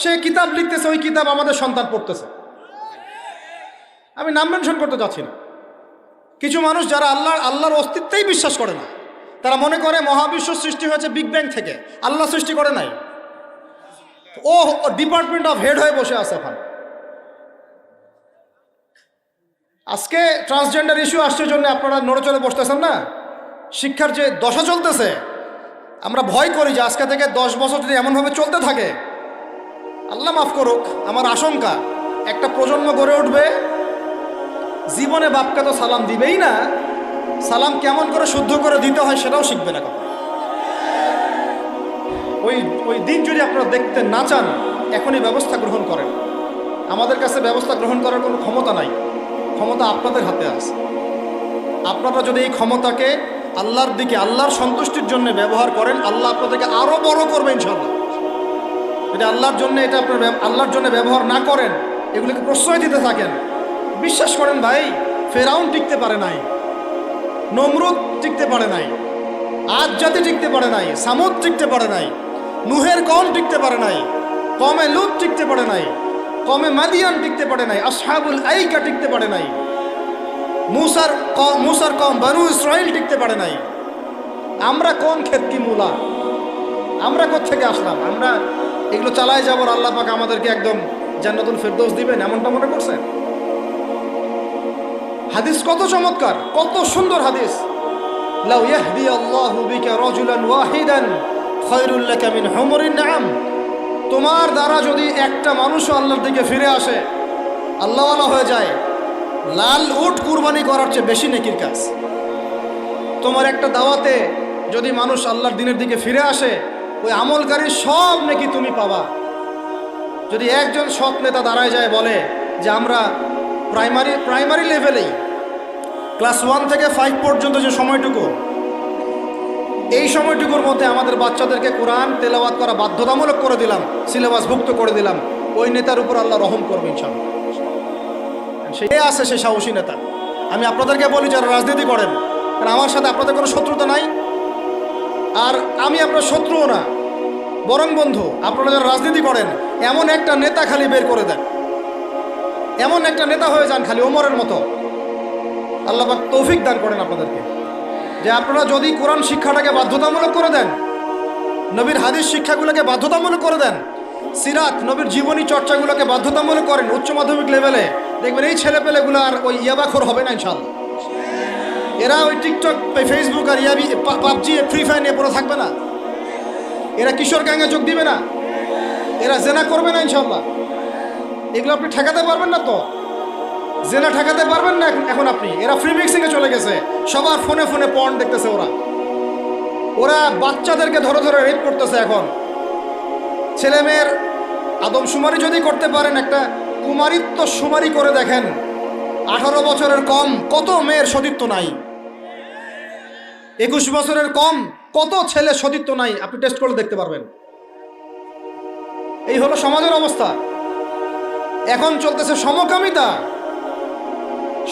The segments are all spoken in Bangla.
সে কিতাব লিখতেছে, ওই কিতাব আমাদের সন্তান পড়তেছে। আমি নাম মেনশন করতে চাচ্ছি না। কিছু মানুষ যারা আল্লাহর অস্তিত্বেই বিশ্বাস করে না, তারা মনে করে মহাবিশ্ব সৃষ্টি হয়েছে বিগ ব্যাং থেকে, আল্লাহ সৃষ্টি করে নাই। ও ডিপার্টমেন্ট অফ হেড হয়ে বসে আছে এখন। আজকে ট্রান্সজেন্ডার ইস্যু আসছে জন্য আপনারা নড়ে চড়ে বসতেছেন না। শিক্ষার যে দশা চলতেছে, আমরা ভয় করি যে আজকে থেকে 10 বছর যদি এমনভাবে চলতে থাকে, আল্লাহ মাফ করুক, আমার আশঙ্কা একটা প্রজন্ম গড়ে উঠবে, জীবনে বাপকে তো সালাম দিবেই না, সালাম কেমন করে শুদ্ধ করে দিতে হয় সেটাও শিখবে না কখন। ওই দিন যদি আপনারা দেখতে না চান, এখনই ব্যবস্থা গ্রহণ করেন। আমাদের কাছে ব্যবস্থা গ্রহণ করার কোনো ক্ষমতা নাই, ক্ষমতা আপনাদের হাতে আছে। আপনারা যদি এই ক্ষমতাকে আল্লাহর দিকে, আল্লাহর সন্তুষ্টির জন্য ব্যবহার করেন, আল্লাহ আপনাদেরকে আরো বড় করবে ইনশাআল্লাহ। যদি আল্লাহর জন্য এটা আপনার আল্লাহর জন্য ব্যবহার না করেন, এগুলোকে প্রশ্রয় দিতে থাকেন, বিশ্বাস করেন ভাই, ফেরাউন টিকতে পারে নাই, নমরুদ টিকতে পারে নাই, আদ জাতি টিকতে পারে নাই, সামুদ টিকতে পারে নাই, নুহের কওম টিকতে পারে নাই, কমে লূত টিকতে পারে নাই, কমে মাদিয়ান টিকতে পারে নাই, আসহাবুল আইকা টিকতে পারে নাই, মুসার কওম বনু ইসরাইল টিকতে পারে নাই। আমরা কোন ক্ষেত কি মূলা, আমরা কোত্থেকে আসলাম? আমরা এগুলো চালায় যাবো, আল্লাহ পাক আমাদেরকে একদম জান্নাতুল ফেরদৌস দিবেন এমনটা মনে করছেন? হাদিস কত চমৎকার, কত সুন্দর হাদিস। লাউ ইয়াহদি আল্লাহু বিকা রাজুলান ওয়াহিদান খায়রুল লাকা মিন হুমুরিন নাম। তোমার দ্বারা যদি একটা মানুষও আল্লাহর দিকে ফিরে আসে, আল্লাহওয়ালা হয়ে যায়, লাল উট কুরবানি করার চেয়ে বেশি নেকির কাজ। তোমার একটা দাওয়াতে যদি মানুষ আল্লাহর দিনের দিকে ফিরে আসে, ওই আমলকারীর সব নেকি তুমি পাবা। যদি একজন সৎ নেতা দাঁড়ায় যায়, বলে যে আমরা প্রাইমারি লেভেলেই ক্লাস 1 থেকে 5 পর্যন্ত যে সময়টুকু, এই সময়টুকুর মধ্যে আমাদের বাচ্চাদেরকে কোরআন তেলাওয়াত করা বাধ্যতামূলক করে দিলাম, সিলেবাসভুক্ত করে দিলাম, ওই নেতার উপর আল্লাহ রহম করবে ইনশাআল্লাহ। সে আছে, সে সাহসী নেতা। আমি আপনাদেরকে বলি যারা রাজনীতি করেন, কারণ আমার সাথে আপনাদের কোনো শত্রুতা নাই, আর আমি আপনার শত্রুও না, বরং বন্ধু। আপনারা যারা রাজনীতি করেন, এমন একটা নেতা খালি বের করে দেন, এমন একটা নেতা হয়ে যান খালি ওমরের মতো। আল্লাহ পাক তৌফিক দান করেন আপনাদেরকে, যে আপনারা যদি কোরআন শিক্ষাটাকে বাধ্যতামূলক করে দেন, নবীর হাদিস শিক্ষাগুলোকে বাধ্যতামূলক করে দেন, সিরাত নবীর জীবনী চর্চাগুলোকে বাধ্যতামূলক করেন উচ্চ মাধ্যমিক লেভেলে, দেখবেন এই ছেলেপেলেগুলো আর ওই ইয়াবাখোর হবে না ইনশাআল্লাহ। এরা ওই টিকটক, ফেসবুক আর পাবজি, ফ্রি ফায়ার নিয়ে পড়ে থাকবে না। এরা কিশোর গ্যাংয়ে যোগ দিবে না, এরা জেনা করবে না ইনশাআল্লাহ। এগুলো আপনি ঠেকাতে পারবেন না তো, জেনা ঠেকাতে পারবেন না এখন আপনি। এরা ফ্রি মিক্সিংয়ে চলে গেছে, সবার ফোনে ফোনে পর্ন দেখতেছে। ওরা বাচ্চাদেরকে ধরে ধরে রেপ করতেছে। এখন ছেলে মেয়ের আদমশুমারি যদি করতে পারেন, একটা কুমারিত্ব শুমারি করে দেখেন, 18 বছরের কম কত মেয়ের সতীত্ব নাই, 21 বছরের কম কত ছেলে সতীত্ব নাই, আপনি টেস্ট করে দেখতে পারবেন। এই হলো সমাজের অবস্থা। এখন চলতেছে সমকামিতা।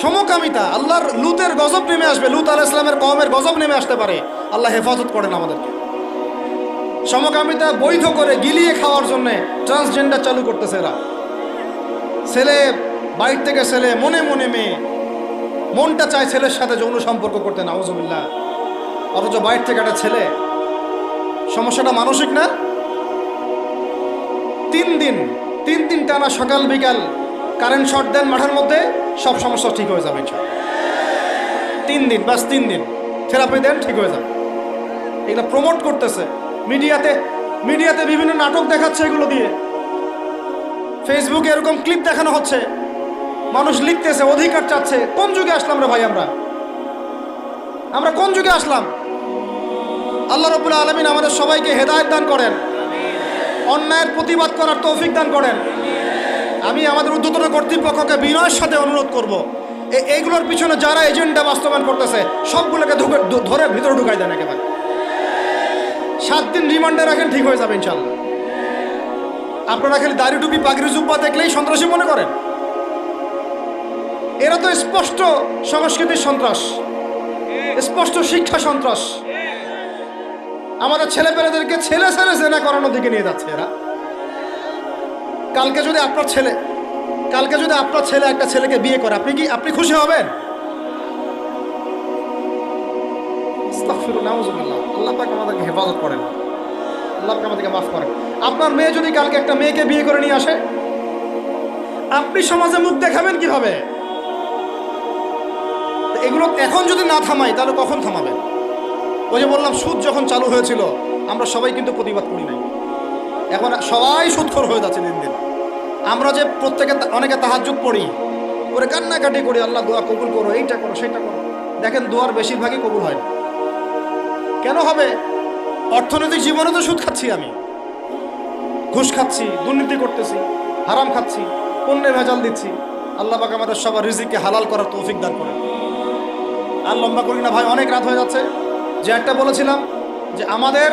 সমকামিতা, আল্লাহর লুতের গজব নেমে আসবে, লুত আলাইহিস সালামের কওমের গজব নেমে আসতে পারে। আল্লাহ হেফাজত করেন আমাদেরকে। সমকামিতা বৈধ করে গিলিয়ে খাওয়ার জন্য ট্রান্সজেন্ডার চালু করতেছে এরা। ছেলে বাইর থেকে ছেলে, মনে মনে মেয়ে, মনটা চায় ছেলের সাথে যৌন সম্পর্ক করতে, নাউজুবিল্লাহ, অথচ বাইর থেকে একটা ছেলে। সমস্যাটা মানসিক না? 3 দিন টানা সকাল বিকাল কারেন্ট শর্ট দেন মাঠের মধ্যে, সব সমস্যা ঠিক হয়ে যাবে ইনশাআল্লাহ। 3 দিন, বাস 3 দিন থেরাপি দেন, ঠিক হয়ে যাবে। এগুলো প্রমোট করতেছে মিডিয়াতে বিভিন্ন নাটক দেখাচ্ছে, এগুলো দিয়ে ফেসবুকে এরকম ক্লিপ দেখানো হচ্ছে, মানুষ লিখতেছে, অধিকার চাচ্ছে। কোন যুগে আসলাম রে ভাই? আমরা কোন যুগে আসলাম? আল্লাহ রাব্বুল আলামিন আমাদের সবাইকে হেদায়েত দান করেন, অন্যায়ের প্রতিবাদ করার তৌফিক দান করেন। আমি আমাদের ঊর্ধ্বতন কর্তৃপক্ষকে বিনয়ের সাথে অনুরোধ করব, এইগুলোর পিছনে যারা এজেন্ডা বাস্তবায়ন করতেছে সবগুলোকে ধরে ভিতরে ঢুকাই দেন একেবারে। 7 দিন রিমান্ডে রাখেন, ঠিক হয়ে যাবে ইনশাআল্লাহ। আপনারা খালি দাড়ি টুপি পাগড়ি জুব্বা দেখলেই সন্ত্রাসী মনে করেন? এরা তো স্পষ্ট সংস্কৃতির সন্ত্রাস, স্পষ্ট শিক্ষা সন্ত্রাস। আমাদের ছেলেপেলেদেরকে ছেলে জেনা করানোর দিকে নিয়ে যাচ্ছে এরা। কালকে যদি আপনার ছেলে একটা ছেলেকে বিয়ে করে, আপনি খুশি হবেন? আস্তাগফিরুল্লাহ, নাউযুবিল্লাহ। আল্লাহ পাক আমাদেরকে হেফাজত করেন, আল্লাহ পাক আমাদেরকে মাফ করেন। আপনার মেয়ে যদি কালকে একটা মেয়েকে বিয়ে করে নিয়ে আসে, আপনি সমাজে মুখ দেখাবেন কিভাবে? এগুলো এখন যদি না থামাই তাহলে কখন থামাবেন? ওই যে বললাম, সুদ যখন চালু হয়েছিল আমরা সবাই কিন্তু প্রতিবাদ করি নাই। এখন সবাই সুদখোর হয়ে যাচ্ছে দিন দিন। আমরা যে অনেকে তাহাজ্জুদ পড়ি, করে কান্নাকাটি করি, আল্লাহ দোয়া কবুল করো, এইটা করো সেইটা করো। দেখেন দোয়ার বেশিরভাগই কবুল হয় না। কেন হবে? অর্থনৈতিক জীবনে তো সুদ খাচ্ছি, আমি ঘুষ খাচ্ছি, দুর্নীতি করতেছি, হারাম খাচ্ছি, পণ্যে ভেজাল দিচ্ছি। আল্লাহ পাক আমাদের সবার রিজিককে হালাল করার তৌফিক দান করেন। আর লম্বা করি না ভাই, অনেক রাত হয়ে যাচ্ছে। যে একটা বলেছিলাম যে আমাদের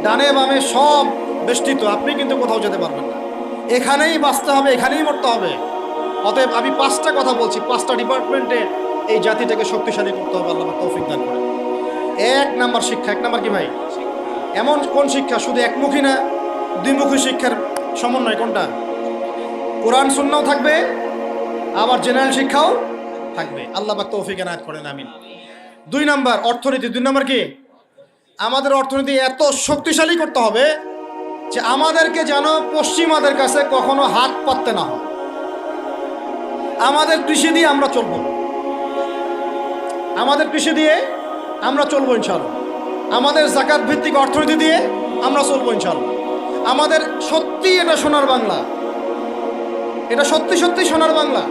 ডানে বামে সব বেষ্টিত, আপনি কিন্তু কোথাও যেতে পারবেন না, এখানেই বাঁচতে হবে, এখানেই মরতে হবে। অতএব আমি 5টা কথা বলছি, 5টা ডিপার্টমেন্টে এই জাতিটাকে শক্তিশালী করতে হবে। আল্লাহ তৌফিক দান করেন। 1 নাম্বার শিক্ষা। 1 নাম্বার কি ভাই? এমন কোন শিক্ষা? শুধু একমুখী না, দ্বিমুখী শিক্ষার সমন্বয়। কোনটা? কোরআন সুন্নাহও থাকবে, আবার জেনারেল শিক্ষাও থাকবে। আল্লাহ পাক তৌফিক এনায়েত করেন, আমিন। 2 নাম্বার অর্থনীতি। 2 নাম্বার কি? আমাদের অর্থনীতি এত শক্তিশালী করতে হবে যে আমাদেরকে যেন পশ্চিমাদের কাছে কখনো হাত পাততে না হয়। আমাদের কৃষি দিয়ে আমরা চলবো, ইনশাআল্লাহ। আমাদের যাকাত ভিত্তিক অর্থনীতি দিয়ে আমরা চলবো ইনশাআল্লাহ। আমাদের সত্যি এটা সোনার বাংলা, এটা সত্যি সত্যি সোনার বাংলা।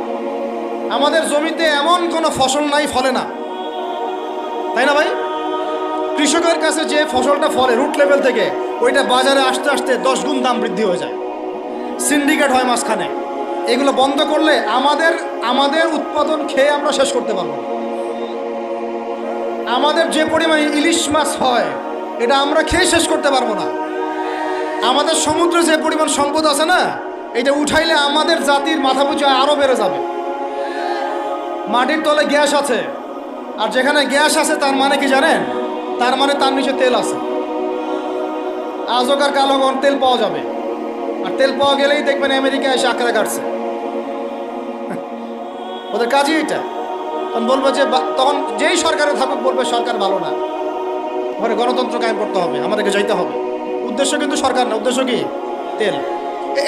আমাদের জমিতে এমন কোনো ফসল নাই ফলে না, তাই না ভাই? কৃষকের কাছে যে ফসলটা ফলে রুট লেভেল থেকে, ওইটা বাজারে আসতে আসতে 10 গুণ দাম বৃদ্ধি হয়ে যায়, সিন্ডিকেট হয় মাঝখানে। এগুলো বন্ধ করলে আমাদের উৎপাদন খেয়ে আমরা শেষ করতে পারবো না। আমাদের যে পরিমাণে ইলিশ মাছ হয়, এটা আমরা খেয়ে শেষ করতে পারবো না। আমাদের সমুদ্রে যে পরিমাণ সম্পদ আছে না, এটা উঠাইলে আমাদের জাতির মাথা পিছু আরও বেড়ে যাবে। মাটির তলে গ্যাস আছে, আর যেখানে গ্যাস আছে তার মানে কি জানেন? তার মানে তার নিচে তেল আছে। আজকার কালগণ তেল পাওয়া যাবে, আর তেল পাওয়া গেলেই দেখবেন আমেরিকা এসে আঁকড়ে কাটছে। ওদের কাজই এটা। তখন বলবে যে, তখন যেই সরকারে থাকুক বলবে সরকার ভালো না, ঘরে গণতন্ত্র কায়েম করতে হবে, আমাদেরকে যাইতে হবে। উদ্দেশ্য কিন্তু সরকার না, উদ্দেশ্য কি? তেল।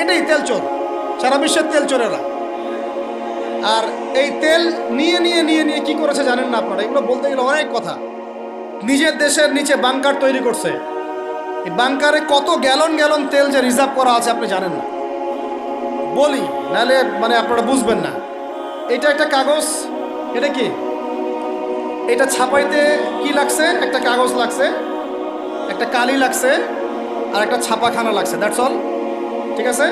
এটাই তেল চোর, সারা বিশ্বের তেল চোরেরা। আর এই তেল নিয়ে কি করেছে জানেন না আপনারা? এগুলো বলতে গেলে অনেক কথা। নিজের দেশের নিচে বাংকার তৈরি করছে। এই বাংকারে কত গ্যালন তেল যে রিজার্ভ করা আছে আপনি জানেন না। বলি নাহলে মানে আপনারা বুঝবেন না। এটা একটা কাগজ, এটা কি? এটা ছাপাইতে কি লাগছে? একটা কাগজ লাগছে, একটা কালি লাগছে, আর একটা ছাপাখানা লাগছে, দ্যাটস অল। ঠিক আছে?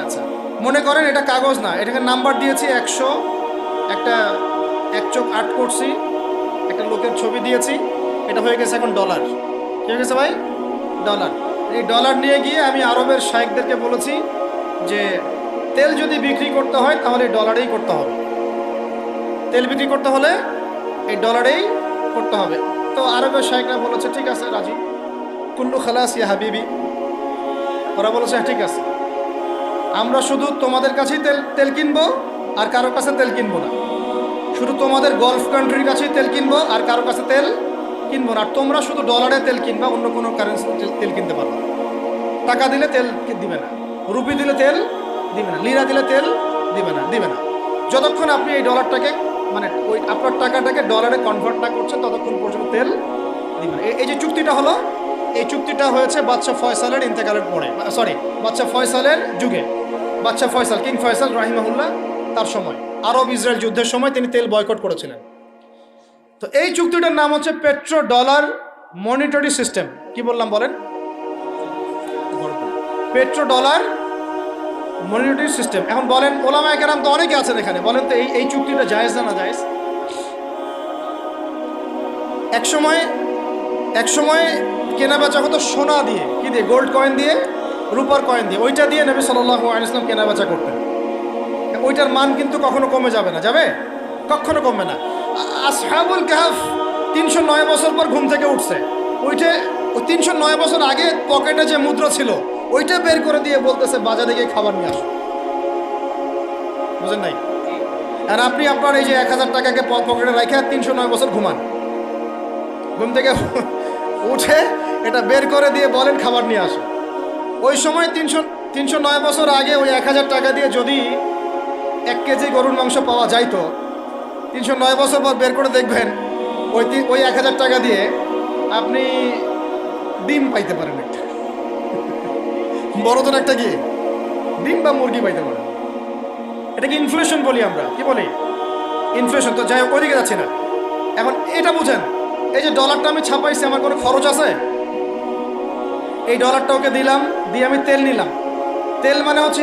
আচ্ছা, মনে করেন এটা কাগজ না, এটাকে নাম্বার দিয়েছি 100, একটা 1 চোখ 8 করছি, একটা লোকের ছবি দিয়েছি, এটা হয়ে গেছে এখন ডলার। কি হয়ে গেছে ভাই? ডলার। এই ডলার নিয়ে গিয়ে আমি আরবের শাইখদেরকে বলেছি যে তেল যদি বিক্রি করতে হয় তাহলে ডলারেই করতে হবে, তেল বিক্রি করতে হলে এই ডলারেই করতে হবে। তো আরবের শাইখরা বলেছে ঠিক আছে, রাজি। কুল্লু খালাস ইয়া হাবিবি, ওরা বলেছে ঠিক আছে, আমরা শুধু তোমাদের কাছেই তেল কিনবো, আর কারোর কাছে তেল কিনবো না। শুধু তোমাদের গলফ কান্ট্রির কাছেই তেল কিনবো, আর কারোর কাছে তেল কিনবো না। আর তোমরা শুধু ডলারে তেল কিনবা, অন্য কোনো কারেন্সি তেল কিনতে পারবে না। টাকা দিলে তেল দিবে না, রুপি দিলে তেল দিবে না, লিরা দিলে তেল দিবে না। যতক্ষণ আপনি এই ডলারটাকে মানে ওই আপনার টাকাটাকে ডলারে কনভার্ট না করছেন ততক্ষণ পর্যন্ত তেল দিবে না। এই যে চুক্তিটা হলো, এই চুক্তিটা হয়েছে বাদশাহ ফয়সালের ইন্তেকালের পরে, বাদশাহ ফয়সালের যুগে। বাদশাহ ফয়সাল, কিং ফয়সাল রাহিমাহুল্লাহ, তার সময় আরব ইসরায়েল যুদ্ধের সময় তিনি তেল বয়কট করেছিলেন। তো এই চুক্তিটার নাম হচ্ছে পেট্রো ডলার মনিটরি সিস্টেম। কি বললাম বলেন? Petro dollar monetary system. এখন বলেন, ওলামায়ে কেরাম তো অনেকে আছেন এখানে, বলেন তো এই চুক্তিটা জায়েজ না জায়েজ? এক সময় কেনা বেচা হতো সোনা দিয়ে, কি দিয়ে? গোল্ড কয়েন দিয়ে, রূপার কয়েন দিয়ে। ওইটা দিয়ে নবী সাল্লাল্লাহু আলাইহি ওয়াসাল্লাম কেনা বেচা করতেন। ওইটার মান কিন্তু কখনো কমে যাবে না, যাবে? কখনো কমবে না। আসহাবুল কাহফ 309 বছর পর ঘুম থেকে উঠছে। ওই 309 বছর আগে পকেটে যে মুদ্রা ছিল ওইটা বের করে দিয়ে বলতেছে বাজারে গিয়ে খাবার নিয়ে আসো। বুঝেন নাই? আর আপনি আপনার এই যে 1000 টাকাকে পকেটে রেখে 309 বছর ঘুমান, ঘুম থেকে উঠে এটা বের করে দিয়ে বলেন খাবার নিয়ে আসো। ওই সময় 309 বছর আগে ওই 1000 টাকা দিয়ে যদি 1 কেজি গরুর মাংস পাওয়া যাইতো, 309 বছর পর বের করে দেখবেন ওই 1000 টাকা দিয়ে আপনি ডিম পাইতে পারেন, একটা বড়জন একটা গিয়ে ডিম বা মুরগি পাইতে পারেন। এটাকে ইনফ্লেশন বলি আমরা, কি বলি? ইনফ্লেশন। তো যাই হোক, ওইদিকে যাচ্ছি না। এখন এটা বুঝেন, এই যে ডলারটা আমি ছাপাইছি, আমার কোনো খরচ আছে? এই ডলারটা ওকে দিলাম, দিয়ে আমি তেল নিলাম। তেল মানে হচ্ছে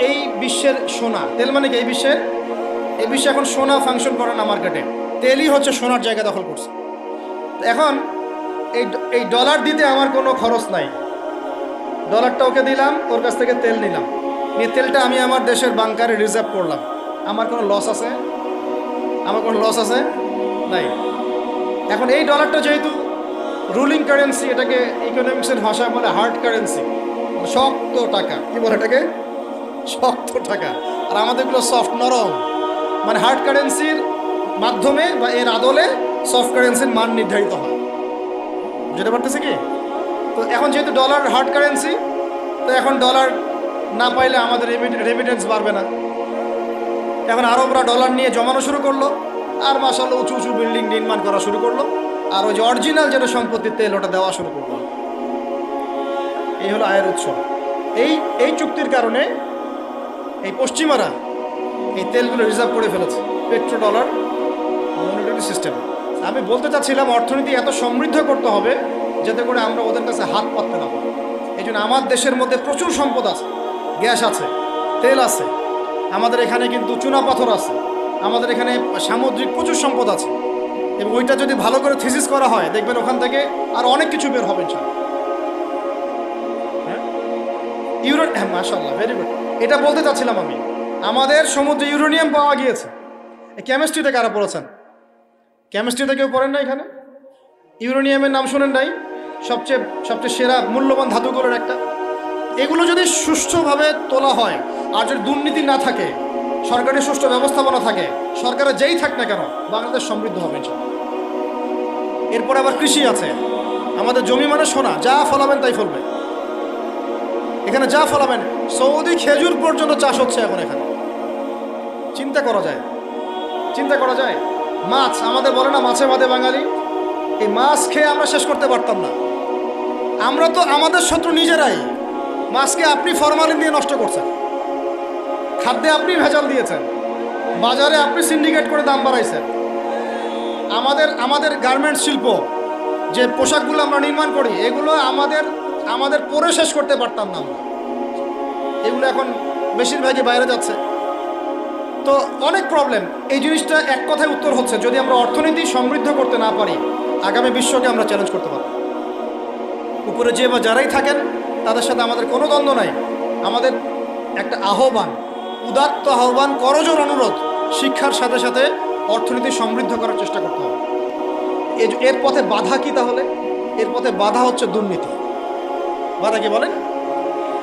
এই বিশ্বের সোনা। তেল মানে কি? এই বিশ্বে এখন সোনা ফাংশন করে না মার্কেটে। তেলই হচ্ছে সোনার জায়গা দখল করছে। এখন এই ডলার দিতে আমার কোনো খরচ নাই। ডলারটা ওকে দিলাম, ওর কাছ থেকে তেল নিলাম, নিয়ে তেলটা আমি আমার দেশের বাংকারে রিজার্ভ করলাম। আমার কোনো লস আছে? আমার কোনো লস আছে? নাই। এখন এই ডলারটা যেহেতু রুলিং কারেন্সি, এটাকে ইকোনমিক্সের ভাষায় বলে হার্ড কারেন্সি, শক্ত টাকা। কি বলে এটাকে? শক্ত টাকা। আর আমাদেরগুলো সফট, নরম। মানে হার্ড কারেন্সির মাধ্যমে বা এর আদলে সফট কারেন্সির মান নির্ধারিত হয়। বুঝতে পারতেছে কি? তো এখন যেহেতু ডলার হার্ড কারেন্সি, তো এখন ডলার না পাইলে আমাদের রেমিটেন্স বাড়বে না। এখন আরবরা ডলার নিয়ে জমানো শুরু করলো, আর মাশাআল্লাহ উঁচু উঁচু বিল্ডিং নির্মাণ করা শুরু করলো, আর ওই যে অরিজিনাল যেটা সম্পত্তির তেল ওটা দেওয়া শুরু করলো। এই হলো আয়ের উৎস। এই চুক্তির কারণে এই পশ্চিমারা এই তেলগুলো রিজার্ভ করে ফেলেছে, পেট্রো ডলার মনিটরি সিস্টেম। আমি বলতে চাচ্ছিলাম অর্থনীতি এত সমৃদ্ধ করতে হবে যাতে করে আমরা ওদের কাছে হাত পাততে না পারি। এই জন্য আমার দেশের মধ্যে প্রচুর সম্পদ আছে, গ্যাস আছে, তেল আছে, আমাদের এখানে কিন্তু চুনা পাথর আছে, আমাদের এখানে সামুদ্রিক প্রচুর সম্পদ আছে। এবং ওইটা যদি ভালো করে থিসিস করা হয়, দেখবেন ওখান থেকে আর অনেক কিছু বের হবে ইনশাআল্লাহ। হ্যাঁ, মাশাআল্লাহ, ভেরি গুড। এটা বলতে চাচ্ছিলাম আমি। আমাদের সমুদ্রে ইউরেনিয়াম পাওয়া গিয়েছে। কেমিস্ট্রিতে কারা পড়েছেন? কেমিস্ট্রিতে কেউ পড়েন না এখানে? ইউরেনিয়ামের নাম শোনেন নাই? সবচেয়ে সেরা মূল্যবান ধাতুগুলোর একটা। এগুলো যদি সুষ্ঠুভাবে তোলা হয়, আর যদি দুর্নীতি না থাকে, সরকারি সুষ্ঠু ব্যবস্থাপনা থাকে, সরকারের যেই থাক না কেন, বাংলাদেশ সমৃদ্ধ হবে ইনশাআল্লাহ। এরপর আবার কৃষি আছে। আমাদের জমি মানে সোনা, যা ফলাবেন তাই ফলবে। এখানে যা ফলাবেন, সৌদি খেজুর পর্যন্ত চাষ হচ্ছে এখন এখানে। চিন্তা করা যায়। মাছ, আমাদের বলে না মাছে ভাতে বাঙালি, এই মাছ খেয়ে আমরা শেষ করতে পারতাম না। আমরা তো আমাদের শত্রু নিজেরাই। মাছকে আপনি ফরমালিন দিয়ে নষ্ট করছেন, খাদ্যে আপনি ভেজাল দিয়েছেন, বাজারে আপনি সিন্ডিকেট করে দাম বাড়াইছেন। আমাদের গার্মেন্টস শিল্প, যে পোশাকগুলো আমরা নির্মাণ করি, এগুলো আমাদের পরে শেষ করতে পারতাম না আমরা। এগুলো এখন বেশিরভাগই বাইরে যাচ্ছে। তো অনেক প্রবলেম। এই জিনিসটা এক কথায় উত্তর হচ্ছে, যদি আমরা অর্থনীতি সমৃদ্ধ করতে না পারি, আগামী বিশ্বকে আমরা চ্যালেঞ্জ করতে পারব। উপরে যে বা যারাই থাকেন তাদের সাথে আমাদের কোনো দ্বন্দ্ব নাই। আমাদের একটা আহ্বান, উদাত্ত আহ্বান, করজোর অনুরোধ, শিক্ষার সাথে সাথে অর্থনীতি সমৃদ্ধ করার চেষ্টা করতে হবে। এর পথে বাধা কি তাহলে? এর পথে বাধা হচ্ছে দুর্নীতি। বাধা কি বলেন?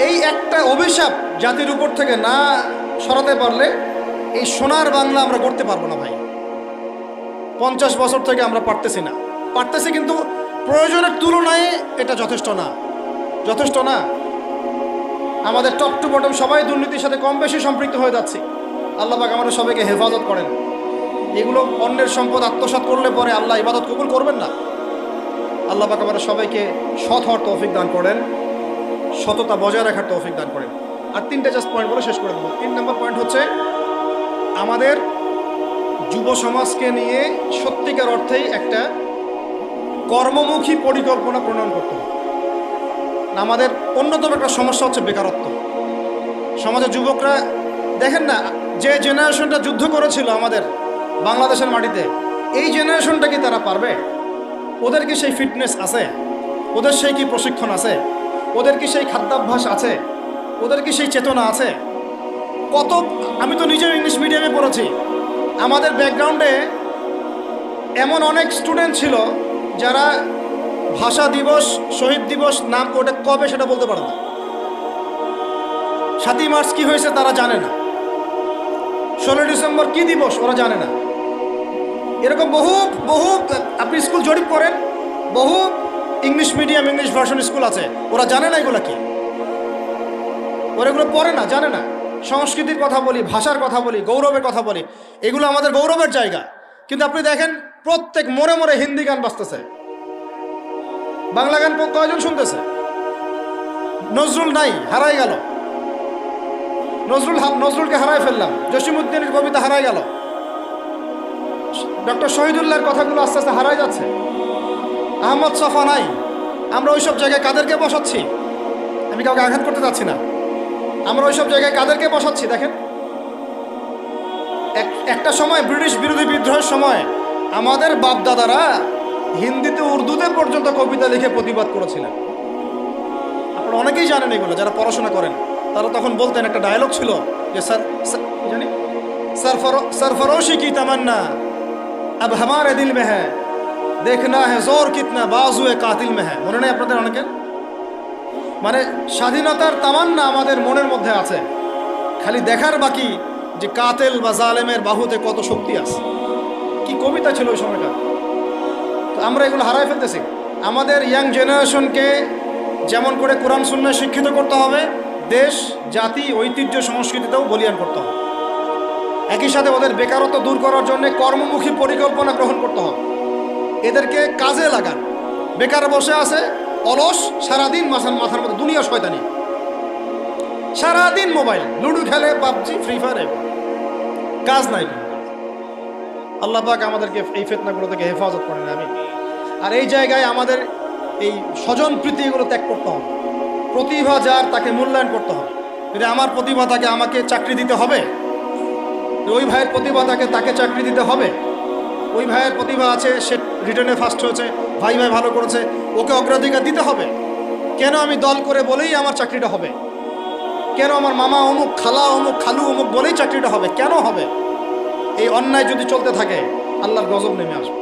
এই একটা অভিশাপ জাতির উপর থেকে না সরাতে পারলে এই সোনার বাংলা আমরা করতে পারবো না ভাই। 50 বছর থেকে আমরা পারতেছি, কিন্তু প্রয়োজনের তুলনায় এটা যথেষ্ট না। আমাদের টপ টু বটম সবাই দুর্নীতির সাথে কম বেশি সম্পৃক্ত হয়ে যাচ্ছে। আল্লাহ পাক আমাদের সবাইকে হেফাজত করেন। এগুলো অন্যের সম্পদ আত্মসাৎ করলে পরে আল্লাহ ইবাদত কবুল করবেন না। আল্লাহ পাক আমাদের সবাইকে সৎ হওয়ার তৌফিক দান করেন, সততা বজায় রাখার তৌফিক দান করেন। আর 3টা জাস্ট পয়েন্ট বলে শেষ করে দেবো। 3 নম্বর পয়েন্ট হচ্ছে, আমাদের যুব সমাজকে নিয়ে সত্যিকার অর্থেই একটা কর্মমুখী পরিকল্পনা প্রণয়ন করতে হবে। আমাদের অন্যতম একটা সমস্যা হচ্ছে বেকারত্ব। সমাজের যুবকরা দেখেন না, যে জেনারেশনটা যুদ্ধ করেছিল আমাদের বাংলাদেশের মাটিতে, এই জেনারেশনটা কি তারা পারবে? ওদের কি সেই ফিটনেস আছে? ওদের সেই কি প্রশিক্ষণ আছে? ওদের কি সেই খাদ্যাভ্যাস আছে? ওদের কি সেই চেতনা আছে? আমি তো নিজেও ইংলিশ মিডিয়ামে পড়েছি। আমাদের ব্যাকগ্রাউন্ডে এমন অনেক স্টুডেন্ট ছিল যারা ভাষা দিবস, শহীদ দিবস নাম ওটা কবে সেটা বলতে পারে না। 7ই মার্চ কি হয়েছে তারা জানে না, 16 ডিসেম্বর কি দিবস ওরা জানে না। এরকম বহু বহু আপনি স্কুল জরিপ করেন, বহু English medium English version school আছে, ওরা জানে না এগুলো কি, ওরা এগুলো পড়ে না, জানে না। সংস্কৃতির কথা বলি, ভাষার কথা বলি, গৌরবের কথা বলি, এগুলো আমাদের গৌরবের জায়গা। কিন্তু আপনি দেখেন প্রত্যেক মোড়ে মোড়ে হিন্দি গান বাজতেছে, বাংলা গান কয়জন শুনতেছে? নজরুল নাই, হারাই গেল। নজরুলকে হারাই ফেললাম, জসিমউদ্দিনের কবিতা হারাই গেল, ডক্টর শহীদুল্লাহর কথাগুলো আস্তে আস্তে হারাই যাচ্ছে। আহমদ ছফা নাই। আমরা ওইসব জায়গায় কাদেরকে বসাচ্ছি? আমি কাউকে আঘাত করতে চাচ্ছি না, আমরা ওইসব জায়গায় কাদেরকে বসাচ্ছি দেখেন। একটা সময় ব্রিটিশ বিরোধী বিদ্রোহের সময় আমাদের বাপদাদারা হিন্দিতে উর্দুতে পর্যন্ত কবিতা লিখে প্রতিবাদ করেছিলেন। আপনারা অনেকেই জানেন এগুলো, যারা পড়াশোনা করেন তারা তখন বলতেন, একটা ডায়লগ ছিল যে জানি सरफरोशी की तमन्ना अब हमारे दिल में है, देखना है जोर कितना बाजुए कातिल में है। মনে নেই আপনাদের অনেকের? মানে স্বাধীনতার তামান্না আমাদের মনের মধ্যে আছে, খালি দেখার বাকি যে কাতেল বা জালেমের বাহুতে কত শক্তি আছে। কি কবিতা ছিল ওই সময়টা! তো আমরা এগুলো হারাই ফেলতেছি। আমাদের ইয়াং জেনারেশনকে যেমন করে কোরআন সুন্নাহ শিক্ষিত করতে হবে, দেশ জাতি ঐতিহ্য সংস্কৃতিতেও বলিয়ান করতে হবে। একই সাথে ওদের বেকারত্ব দূর করার জন্য কর্মমুখী পরিকল্পনা গ্রহণ করতে হবে। এদেরকে কাজে লাগান। বেকার বসে আছে অলস, সারাদিন মাথার মধ্যে দুনিয়া শয়তানি, সারাদিন মোবাইল, লুডো খেলে, পাবজি, ফ্রি ফায়ার, কাজ নাই। আল্লাহ পাক আমাদেরকে এই ফিতনাগুলো থেকে হেফাজত করেন, আমি। আর এই জায়গায় আমাদের এই স্বজন প্রীতি এগুলো ত্যাগ করতে হবে। প্রতিভা যার তাকে মূল্যায়ন করতে হবে। যদি আমার প্রতিভা থাকে আমাকে চাকরি দিতে হবে, ওই ভাইয়ের প্রতিভা তাকে চাকরি দিতে হবে। ওই ভাইয়ের প্রতিভা আছে, সে রিটার্নে ফার্স্ট হয়েছে, ভাই ভালো করেছে, ওকে অগ্রাধিকার দিতে হবে। কেন আমি দল করে বলেই আমার চাকরিটা হবে? কেন আমার মামা অমুক, খালা অমুক, খালু অমুক বলেই চাকরিটা হবে? কেন হবে? এই অন্যায় যদি চলতে থাকে আল্লাহর গজব নেমে আসবে।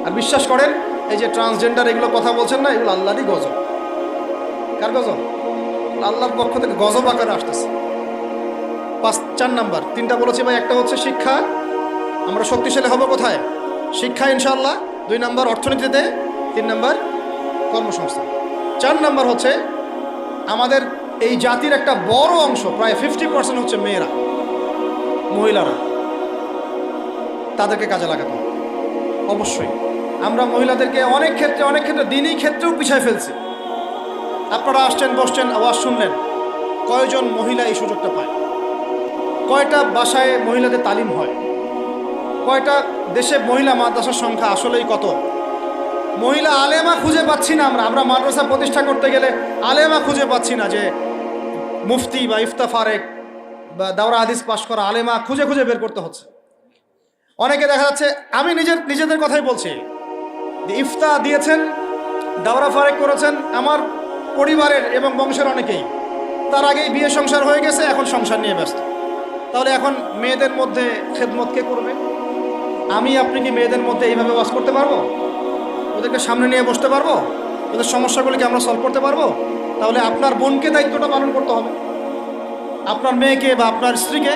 আর বিশ্বাস করেন, এই যে ট্রান্সজেন্ডার এগুলো কথা বলছেন না, এগুলো আল্লাহরই গজব। কার গজব? আল্লাহর পক্ষ থেকে গজব আকারে আসতেছে। 4 নাম্বার, 3টা বলেছি ভাই। একটা হচ্ছে শিক্ষা, আমরা শক্তিশালী হব কোথায়? শিক্ষা ইনশাআল্লাহ। 2 নাম্বার অর্থনীতিতে, 3 নাম্বার কর্মসংস্থান। 4 নাম্বার হচ্ছে আমাদের এই জাতির একটা বড় অংশ, প্রায় 50% হচ্ছে মেয়েরা, মহিলারা। তাদেরকে কাজে লাগাতে হবে অবশ্যই। আমরা মহিলাদেরকে অনেক ক্ষেত্রে দিনই ক্ষেত্রেও পিছায় ফেলছি। আপনারা আসছেন, বসছেন, আওয়াজ শুনলেন, কয়জন মহিলা এই সুযোগটা পায়? কয়টা বাসায় মহিলাদের তালিম হয়? কয়টা দেশে মহিলা মাদ্রাসার সংখ্যা আসলেই কত? মহিলা আলেমা খুঁজে পাচ্ছি না। আমরা মাদ্রাসা প্রতিষ্ঠা করতে গেলে আলেমা খুঁজে পাচ্ছি না, যে মুফতি বা ইফতা ফারেক বা দাওরা হাদিস পাশ করা আলেমা খুঁজে বের করতে হচ্ছে। অনেকে দেখা যাচ্ছে, আমি নিজেদের কথাই বলছি, যে ইফতা দিয়েছেন, দাওরা ফারেক করেছেন আমার পরিবারের এবং বংশের অনেকেই, তার আগেই বিয়ে সংসার হয়ে গেছে, এখন সংসার নিয়ে ব্যস্ত। তাহলে এখন মেয়েদের মধ্যে খেদমত কে করবে? আমি আপনি কি মেয়েদের মধ্যে এইভাবে ওয়াজ করতে পারবো? ওদেরকে সামনে নিয়ে বসতে পারবো? ওদের সমস্যাগুলিকে আমরা সলভ করতে পারবো? তাহলে আপনার বোনকে দায়িত্বটা পালন করতে হবে, আপনার মেয়েকে বা আপনার স্ত্রীকে।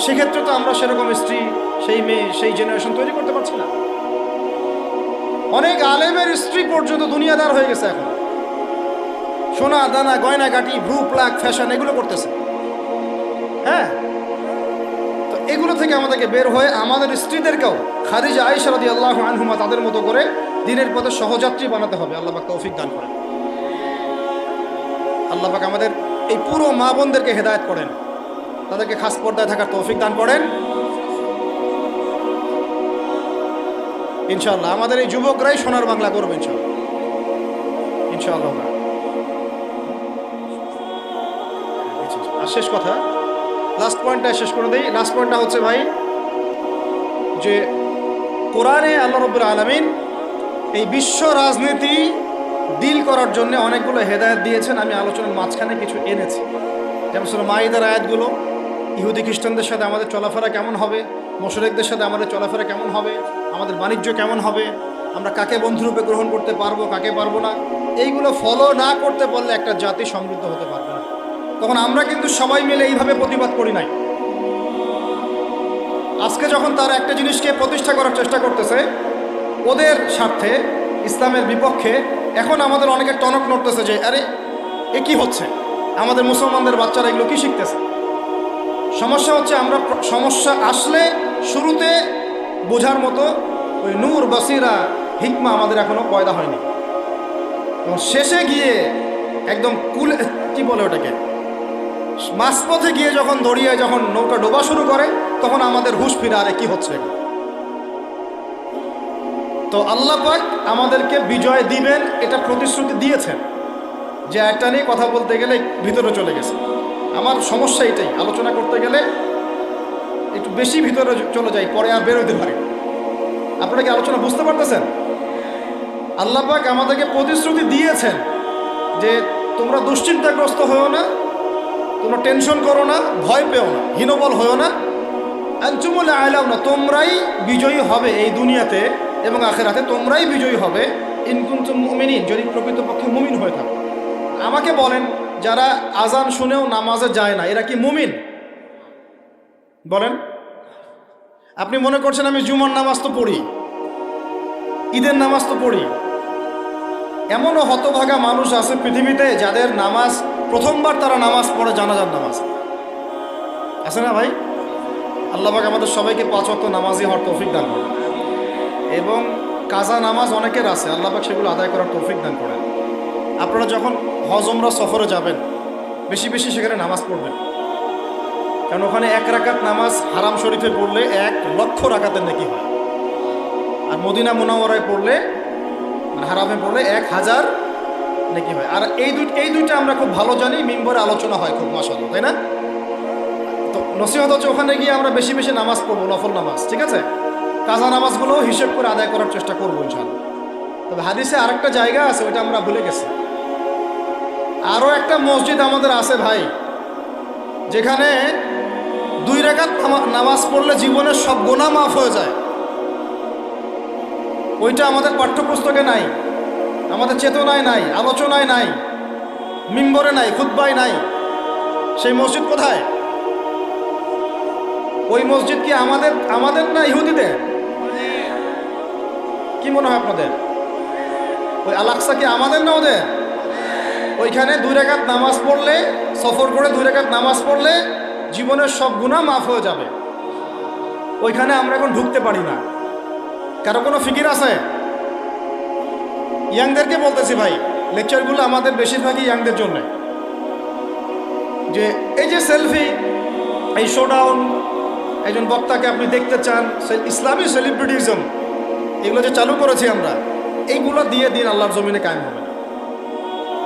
সেক্ষেত্রে তো আমরা সেরকম স্ত্রী, সেই মেয়ে, সেই জেনারেশন তৈরি করতে পারছি না। অনেক আলেমের স্ত্রী পর্যন্ত দুনিয়াদার হয়ে গেছে এখন, সোনা দানা, গয়না গাটি, ভ্রু প্লাক, ফ্যাশন এগুলো করতেছে। হ্যাঁ, তো এগুলো থেকে আমাদেরকে বের হয়ে আমাদের স্ত্রীদেরকেও খাদিজা আয়েশা রাদিয়াল্লাহু আনহুমা তাদের মতো করে দিনের পথে সহযাত্রী বানাতে হবে। আল্লাহ পাক তৌফিক দান করেন। আল্লাহ পাক আমাদের এই পুরো মা বোনদেরকে হেদায়েত করেন, তাদেরকে খাস পর্দায় থাকার তৌফিক দান করেন ইনশাআল্লাহ। আমাদের এই যুবকরাই সোনার বাংলা করবে ইনশাআল্লাহ, ইনশাআল্লাহ। আর শেষ কথা, লাস্ট পয়েন্টটা শেষ করে দিই। লাস্ট পয়েন্টটা হচ্ছে ভাই, যে কোরআনে আল্লাহ রাব্বুল আলামিন এই বিশ্ব রাজনীতি ডিল করার জন্য অনেকগুলো হেদায়েত দিয়েছেন। আমি আলোচনার মাঝখানে কিছু এনেছি, যেমন সূরা মাইদার আয়াতগুলো, ইহুদি খ্রিস্টানদের সাথে আমাদের চলাফেরা কেমন হবে, মুশরিকদের সাথে আমাদের চলাফেরা কেমন হবে, আমাদের বাণিজ্য কেমন হবে, আমরা কাকে বন্ধুরূপে গ্রহণ করতে পারবো, কাকে পারবো না, এইগুলো ফলো না করতে পারলে একটা জাতি সমৃদ্ধ হতে পারবে না। তখন আমরা কিন্তু সবাই মিলে এইভাবে প্রতিবাদ করি নাই। আজকে যখন তারা একটা জিনিসকে প্রতিষ্ঠা করার চেষ্টা করতেছে ওদের স্বার্থে, ইসলামের বিপক্ষে, এখন আমাদের অনেকে টনক নড়তেছে যে আরে এ কি হচ্ছে, আমাদের মুসলমানদের বাচ্চারা এগুলো কি শিখতেছে। সমস্যা হচ্ছে আমরা সমস্যা আসলে শুরুতে বোঝার মতো ওই নূর, বসিরা, হিকমা আমাদের এখনো পয়দা হয়নি। এবং শেষে গিয়ে একদম কি বলে ওটাকে, মাঝপথে গিয়ে যখন দড়িয়ে যখন নৌকা ডোবা শুরু করে তখন আমাদের হুঁশ ফিরে আরে কি হচ্ছে। তো আল্লাহ পাক আমাদেরকে বিজয় দিবেন এটা প্রতিশ্রুতি দিয়েছেন। যে একটা নিয়ে কথা বলতে গেলে ভিতরে চলে গেছে, আমার সমস্যা এটাই, আলোচনা করতে গেলে একটু বেশি ভিতরে চলে যাই, পরে আর বেরোতে পারি। আপনারা কি আলোচনা বুঝতে পারতেছেন? আল্লাহ পাক আমাদেরকে প্রতিশ্রুতি দিয়েছেন যে তোমরা দুশ্চিন্তাগ্রস্ত হয়েও না, তোমরা টেনশন করো না, ভয় পেও না, হীনবল হয়েও না, আনতুমুল আ'লাউনা, তোমরাই বিজয়ী হবে এই দুনিয়াতে এবং আখিরাতে, তোমরাই বিজয়ী হবে ইন কুনতুম মুমিনিন, যদি প্রকৃতপক্ষে মুমিন হয়ে থাকো। আমাকে বলেন, যারা আজান শুনেও নামাজে যায় না এরা কি মুমিন? বলেন। আপনি মনে করছেন আমি জুমার নামাজ তো পড়ি, ঈদের নামাজ তো পড়ি। এমনও হতভাগা মানুষ আছে পৃথিবীতে যাদের নামাজ প্রথমবার তারা নামাজ পড়ে জানাজার নামাজ, আছে না ভাই? আল্লাহ পাক আমাদের সবাইকে 5 ওয়াক্ত নামাজি হওয়ার তৌফিক দান করেন। এবং কাজা নামাজ অনেকের আছে, আল্লাহ পাক সেগুলো আদায় করার তৌফিক দান করেন। আপনারা যখন হজ উমরা সফরে যাবেন বেশি বেশি সেখানে নামাজ পড়বেন, কারণ ওখানে 1 রাকাত নামাজ হারাম শরীফে পড়লে 1 লক্ষ রাকাতের নেকি হয়, আর মদিনা মুনাওয়ারায় পড়লে মানে হারামে পড়লে 1000 নেকি হয়। আর এই দুইটা আমরা খুব ভালো জানি, মিম্বরে আলোচনা হয় খুব, মাশাআল্লাহ, তাই না? তো নসিহত হচ্ছে ওখানে গিয়ে আমরা বেশি বেশি নামাজ পড়বো, নফল নামাজ, ঠিক আছে? কাজা নামাজগুলো হিসেব করে আদায় করার চেষ্টা করবো ইনশাআল্লাহ। তবে হাদিসে আরেকটা জায়গা আছে, ওইটা আমরা ভুলে গেছি। আরও একটা মসজিদ আমাদের আছে ভাই, যেখানে 2 রাকাত নামাজ পড়লে জীবনের সব গুনাহ মাফ হয়ে যায়। ওইটা আমাদের পাঠ্যপুস্তকে নাই, আমাদের চেতনায় নাই, আলোচনায় নাই, মিম্বরে নাই, খুতবায় নাই। সেই মসজিদ কোথায়? ওই মসজিদ কি আমাদের না ইহুদিদের? কি মনে হয় আপনাদের? ওই আল-আকসা কি আমাদের না ওদের? ওইখানে 2 রাকাত নামাজ পড়লে, সফর করে 2 রাকাত নামাজ পড়লে জীবনের সব গুনাহ মাফ হয়ে যাবে। ওইখানে আমরা এখন ঢুকতে পারি না। কারো কোনো ফিকির আছে? ইয়াংদেরকে বলতেছি ভাই, লেকচারগুলো আমাদের বেশিরভাগই ইয়াংদের জন্য। যে এই যে সেলফি, এই শোডাউন, একজন বক্তাকে আপনি দেখতে চান, ইসলামী সেলিব্রিটিজম, এগুলো যে চালু করেছি আমরা, এইগুলো দিয়ে দিন আল্লাহর জমিনে কায়েম হবে না।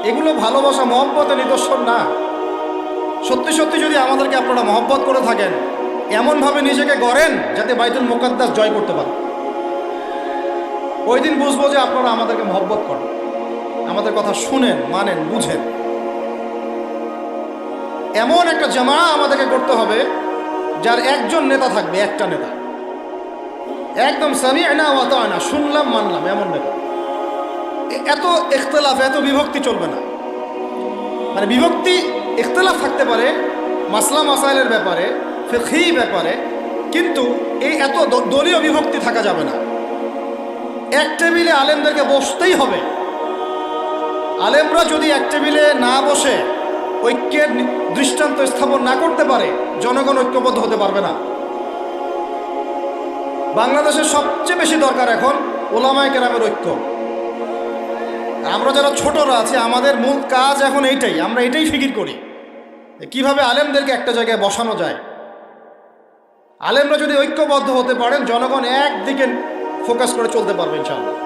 এগুলো ভালোবাসা মহব্বতের নিদর্শন না। সত্যি সত্যি যদি আমাদেরকে আপনারা মহব্বত করে থাকেন, এমনভাবে নিজেকে গড়েন যাতে বাইতুল মুকাদ্দাস জয় করতে পারেন। ওই দিন বুঝবো যে আপনারা আমাদেরকে মহব্বত করেন, আমাদের কথা শুনেন, মানেন, বুঝেন। এমন একটা জামা আমাদেরকে করতে হবে যার একজন নেতা থাকবে, একটা নেতা, একদম সামি'না ওয়া আতা'না, শুনলাম মানলাম, এমন নেতা। এত ইখতিলাফ, এত বিভক্তি চলবে না। মানে বিভক্তি, ইখতিলাফ থাকতে পারে মাসলা মাসাইলের ব্যাপারে, ফিকহি ব্যাপারে, কিন্তু এই এত দলীয় বিভক্তি থাকা যাবে না। এক টেবিলে আলেমদেরকে বসতেই হবে। আলেমরা যদি এক টেবিলে না বসে ঐক্যের দৃষ্টান্ত স্থাপন না করতে পারে, জনগণ ঐক্যবদ্ধ হতে পারবে না। বাংলাদেশের সবচেয়ে বেশি দরকার এখন ওলামায়ে কেরামের ঐক্য। আমরা যারা ছোটরা আছি আমাদের মূল কাজ এখন এইটাই, আমরা এটাই ফিকির করি কিভাবে আলেমদেরকে একটা জায়গায় বসানো যায়। আলেমরা যদি ঐক্যবদ্ধ হতে পারেন, জনগণ একদিকে ফোকাস করে চলতে পারবে ইনশাআল্লাহ।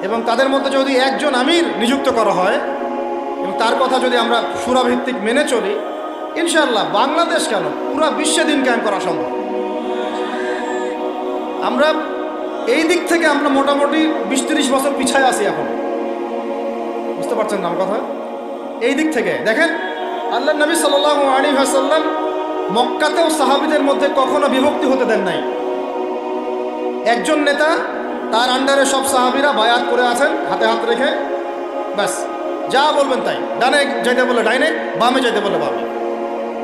এবং তাদের মধ্যে যদি একজন আমির নিযুক্ত করা হয় এবং তার কথা যদি আমরা সূরাভিত্তিক মেনে চলি, ইনশাআল্লাহ বাংলাদেশ কেন পুরা বিশ্বে দিন কায়েম করা সম্ভব। আমরা এই দিক থেকে আমরা মোটামুটি 20-30 বছর পিছায় আছি এখন, বুঝতে পারছেন না আমার কথা? এই দিক থেকে দেখেন, আল্লাহ নবী সাল্লাল্লাহু আলাইহি ওয়াসাল্লাম মক্কাতেও সাহাবীদের মধ্যে কখনো বিভক্তি হতে দেন নাই। একজন নেতা, তার আন্ডারে সব সাহাবীরা বায়াত করে আছেন হাতে হাত রেখে, ব্যাস যা বলবেন তাই, ডানে যাইতে বলে ডাইনে, বামে যাইতে বলে বামে।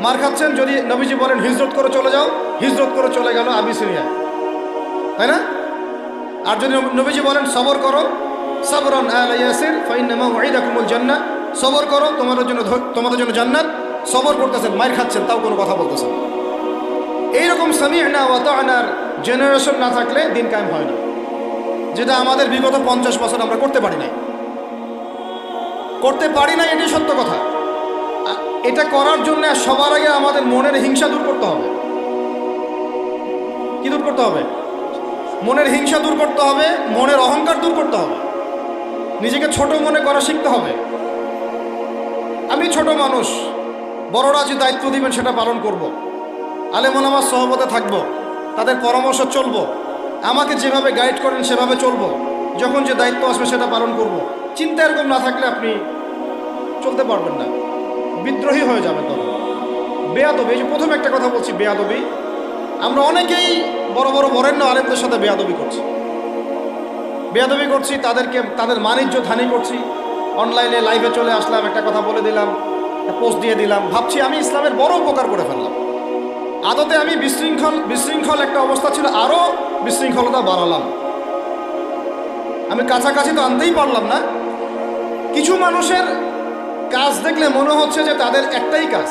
মার খাচ্ছেন, যদি নবীজি বলেন হিজরত করে চলে যাও, হিজরত করে চলে গেল আবিসিনিয়া, তাই না? আর যদি নবীজি বলেন সবর করো, সাবরান আলা ইয়াসির ফাইন্নামা ওয়াইদাকুমুল জান্নাহ, সবর করো তোমাদের জন্য জান্নাত, সবর করতেছেন, মার খাচ্ছেন, তাও কোনো কথা বলতেছেন। এইরকম সামি'না ওয়া তা'নার জেনারেশন না থাকলে দিন কায়েম হয় না, যেটা আমাদের বিগত 50 বছর আমরা করতে পারি নাই, এটাই সত্য কথা। এটা করার জন্য সবার আগে আমাদের মনের হিংসা দূর করতে হবে। কি দূর করতে হবে? মনের হিংসা দূর করতে হবে, মনের অহংকার দূর করতে হবে, নিজেকে ছোট মনে করা শিখতে হবে। আমি ছোট মানুষ, বড়রা যে দায়িত্ব দিবেন সেটা পালন করব। আলেম ওলামার সহবতে থাকবো, তাদের পরামর্শ চলবো, আমাকে যেভাবে গাইড করেন সেভাবে চলবো, যখন যে দায়িত্ব আসবে সেটা পালন করব। চিন্তা এরকম না থাকলে আপনি চলতে পারবেন না, বিদ্রোহী হয়ে যাবে। তখন বেয়াদবি, এই যে প্রথমে একটা কথা বলছি, বেয়াদবি। আমরা অনেকেই বড় বড় বরেণ্য আলেমদের সাথে বেয়াদবি করছি, তাদের মানিজ্য হানি করছি। অনলাইনে লাইভে চলে আসলাম, একটা কথা বলে দিলাম, পোস্ট দিয়ে দিলাম, ভাবছি আমি ইসলামের বড় উপকার করে ফেললাম। আদতে আমি বিশৃঙ্খল একটা অবস্থা ছিল, আরও বিশৃঙ্খলতা বাড়ালাম। আমি কাছাকাছি তো আনতেই পারলাম না। কিছু মানুষের কাজ দেখলে মনে হচ্ছে যে তাদের একটাই কাজ।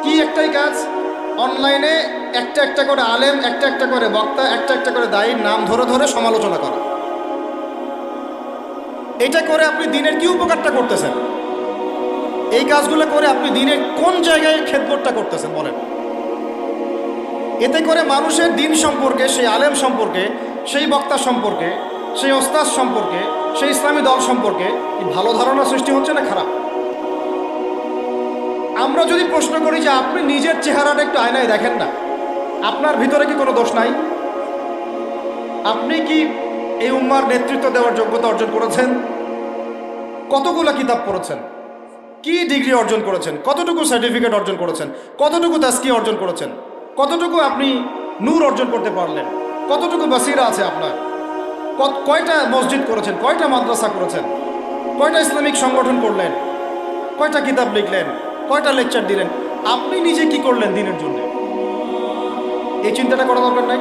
কি একটাই কাজ? অনলাইনে একটা একটা করে আলেম, একটা একটা করে বক্তা, একটা একটা করে দায়ীর নাম ধরে ধরে সমালোচনা করা। এটা করে আপনি দিনের কি উপকারটা করতেছেন? এই কাজগুলো করে আপনি দিনের কোন জায়গায় খেদমতটা করতেছেন বলেন? এতে করে মানুষের দিন সম্পর্কে, সেই আলেম সম্পর্কে, সেই বক্তা সম্পর্কে, সেই ওস্তাদ সম্পর্কে, সেই ইসলামী দল সম্পর্কে ভালো ধারণা সৃষ্টি হচ্ছে না খারাপ? আমরা যদি প্রশ্ন করি যে আপনি নিজের চেহারাটা একটু আয়নায় দেখেন না, আপনার ভিতরে কি কোনো দোষ নাই? আপনি কি এই উম্মার নেতৃত্ব দেওয়ার যোগ্যতা অর্জন করেছেন? কতগুলো কিতাব পড়েছেন? কি ডিগ্রি অর্জন করেছেন? কতটুকু সার্টিফিকেট অর্জন করেছেন? কতটুকু তাজকিয়া অর্জন করেছেন? কতটুকু আপনি নূর অর্জন করতে পারলেন? কতটুকু বাসিরা আছে আপনার? কয়টা মসজিদ করেছেন? কয়টা মাদ্রাসা করেছেন? কয়টা ইসলামিক সংগঠন করলেন? কয়টা কিতাব লিখলেন? কয়টা লেকচার দিলেন? আপনি নিজে কি করলেন দিনের জন্য? এই চিন্তাটা করা দরকার নাই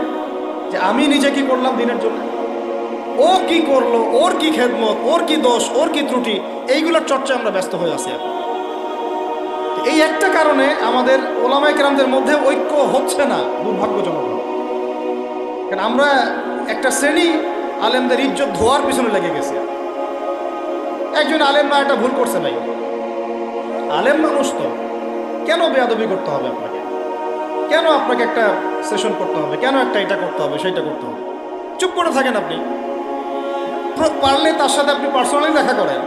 যে আমি নিজে কি করলাম দিনের জন্য, ও কি করলো, ওর কি খেদমত, ওর কি দোষ, ওর কি ত্রুটি, এইগুলোর চর্চা আমরা ব্যস্ত হয়ে আছি এখন। এই একটা কারণে আমাদের ওলামায়ে কেরামদের মধ্যে ঐক্য হচ্ছে না, দুর্ভাগ্যজনক। কারণ আমরা একটা শ্রেণী আলেমদের ইজ্জত ধোয়ার পিছনে লেগে গেছি। একজন আলেম না একটা ভুল করছে ভাই, আলেম মানুষ তো, কেন বেয়াদবি করতে হবে আপনাকে? কেন আপনাকে একটা সেশন করতে হবে? কেন একটা এটা করতে হবে, সেইটা করতে হবে? চুপ করে থাকেন আপনি। পারলে তার সাথে আপনি পার্সোনালি দেখা করেন,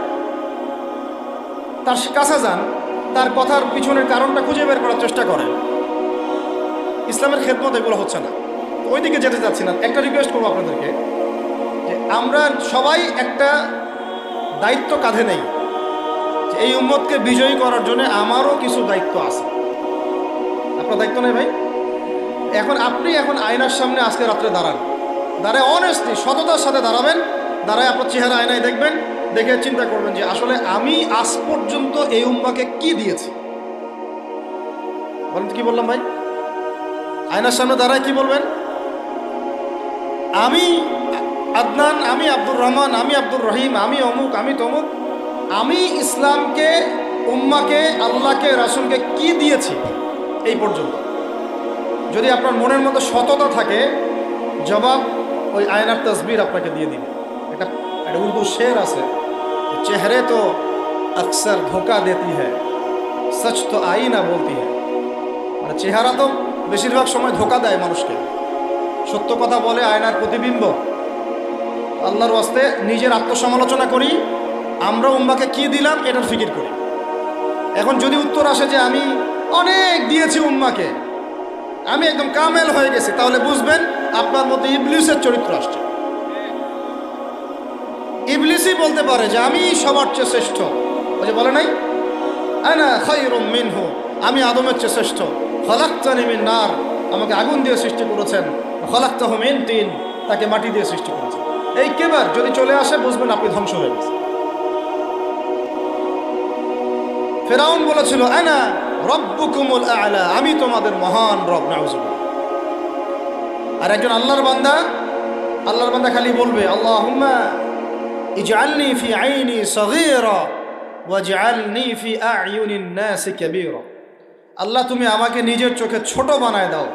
তার কাছে যান, তার কথার পিছনের কারণটা খুঁজে বের করার চেষ্টা করেন। ইসলামের খেদমত এগুলো হচ্ছে না, ওইদিকে যেতে চাচ্ছি না। একটা রিকোয়েস্ট করবো আপনাদেরকে যে আমরা সবাই একটা দায়িত্ব কাঁধে নেই, যে এই উম্মতকে বিজয়ী করার জন্য আমারও কিছু দায়িত্ব আছে। আপনার দায়িত্ব নেই ভাই? আপনি আয়নার সামনে আজকে রাত্রে দাঁড়ায় অনেস্টলি সততার সাথে দাঁড়াবেন, দাঁড়ায় আপনার চেহারা আয়নায় দেখবেন, দেখে চিন্তা করবেন যে আসলে আমি আজ পর্যন্ত এই উম্মাকে কি দিয়েছি। বলেন কি বললাম ভাই? আয়নার সামনে দাঁড়ায় কি বলবেন? আমি আদনান, আমি আব্দুর রহমান, আমি আব্দুর রহিম, আমি অমুক, আমি তমুক, আমি ইসলামকে, উম্মাকে, আল্লাহকে, রাসূলকে কি দিয়েছি এই পর্যন্ত। যদি আপনার মনের মতো সততা থাকে, জবাব ওই আয়নার তসবির আপনাকে দিয়ে দিবে। এটা উর্দু শের আছে, চেহারে তো আকসর ধোকা দেতি হ্যায়, সচ তো আইনা বলতি হ্যায়। মানে চেহারা তো বেশিরভাগ সময় ধোকা দেয় মানুষকে, সত্য কথা বলে আয়নার প্রতিবিম্ব। আল্লাহর ওয়াস্তে নিজের আত্মসমালোচনা করি, আমরা উম্মাকে কি দিলাম এটার ফিকির করি। এখন যদি উত্তর আসে যে আমি অনেক দিয়েছি উম্মাকে, আমি একদম কামেল হয়ে গেছি, তাহলে বুঝবেন আপনার মধ্যে ইবলিসের চরিত্র আসছে। ইবলিসই বলতে পারে যে আমি সবার চেয়ে শ্রেষ্ঠ। ওই যে বলে নাই, আনা খায়রুম মিনহু, আমি আদমের চেয়ে শ্রেষ্ঠ। খলাকতানি মিন নার, আমাকে আগুন দিয়ে সৃষ্টি করেছেন। খলাকতাহু মিন তিন, তাকে মাটি দিয়ে সৃষ্টি করেছেন। এই কেবার যদি চলে আসে বুঝবেন আপনি ধ্বংস হয়ে গেছেন। ফেরাউন বলেছিল আনা রব্বুকুমুল আ'লা, আমি তোমাদের মহান রব। নাউজুবিল্লাহ। আর একজন আল্লাহর বান্দা খালি বলবে আল্লাহুম্মা ইজআলনি ফি আইনি সগীরা ওয়াজআলনি ফি আ'য়ুনিন নাসি কাবীরা। আল্লাহ তুমি আমাকে নিজের চোখে ছোট বানায় দাও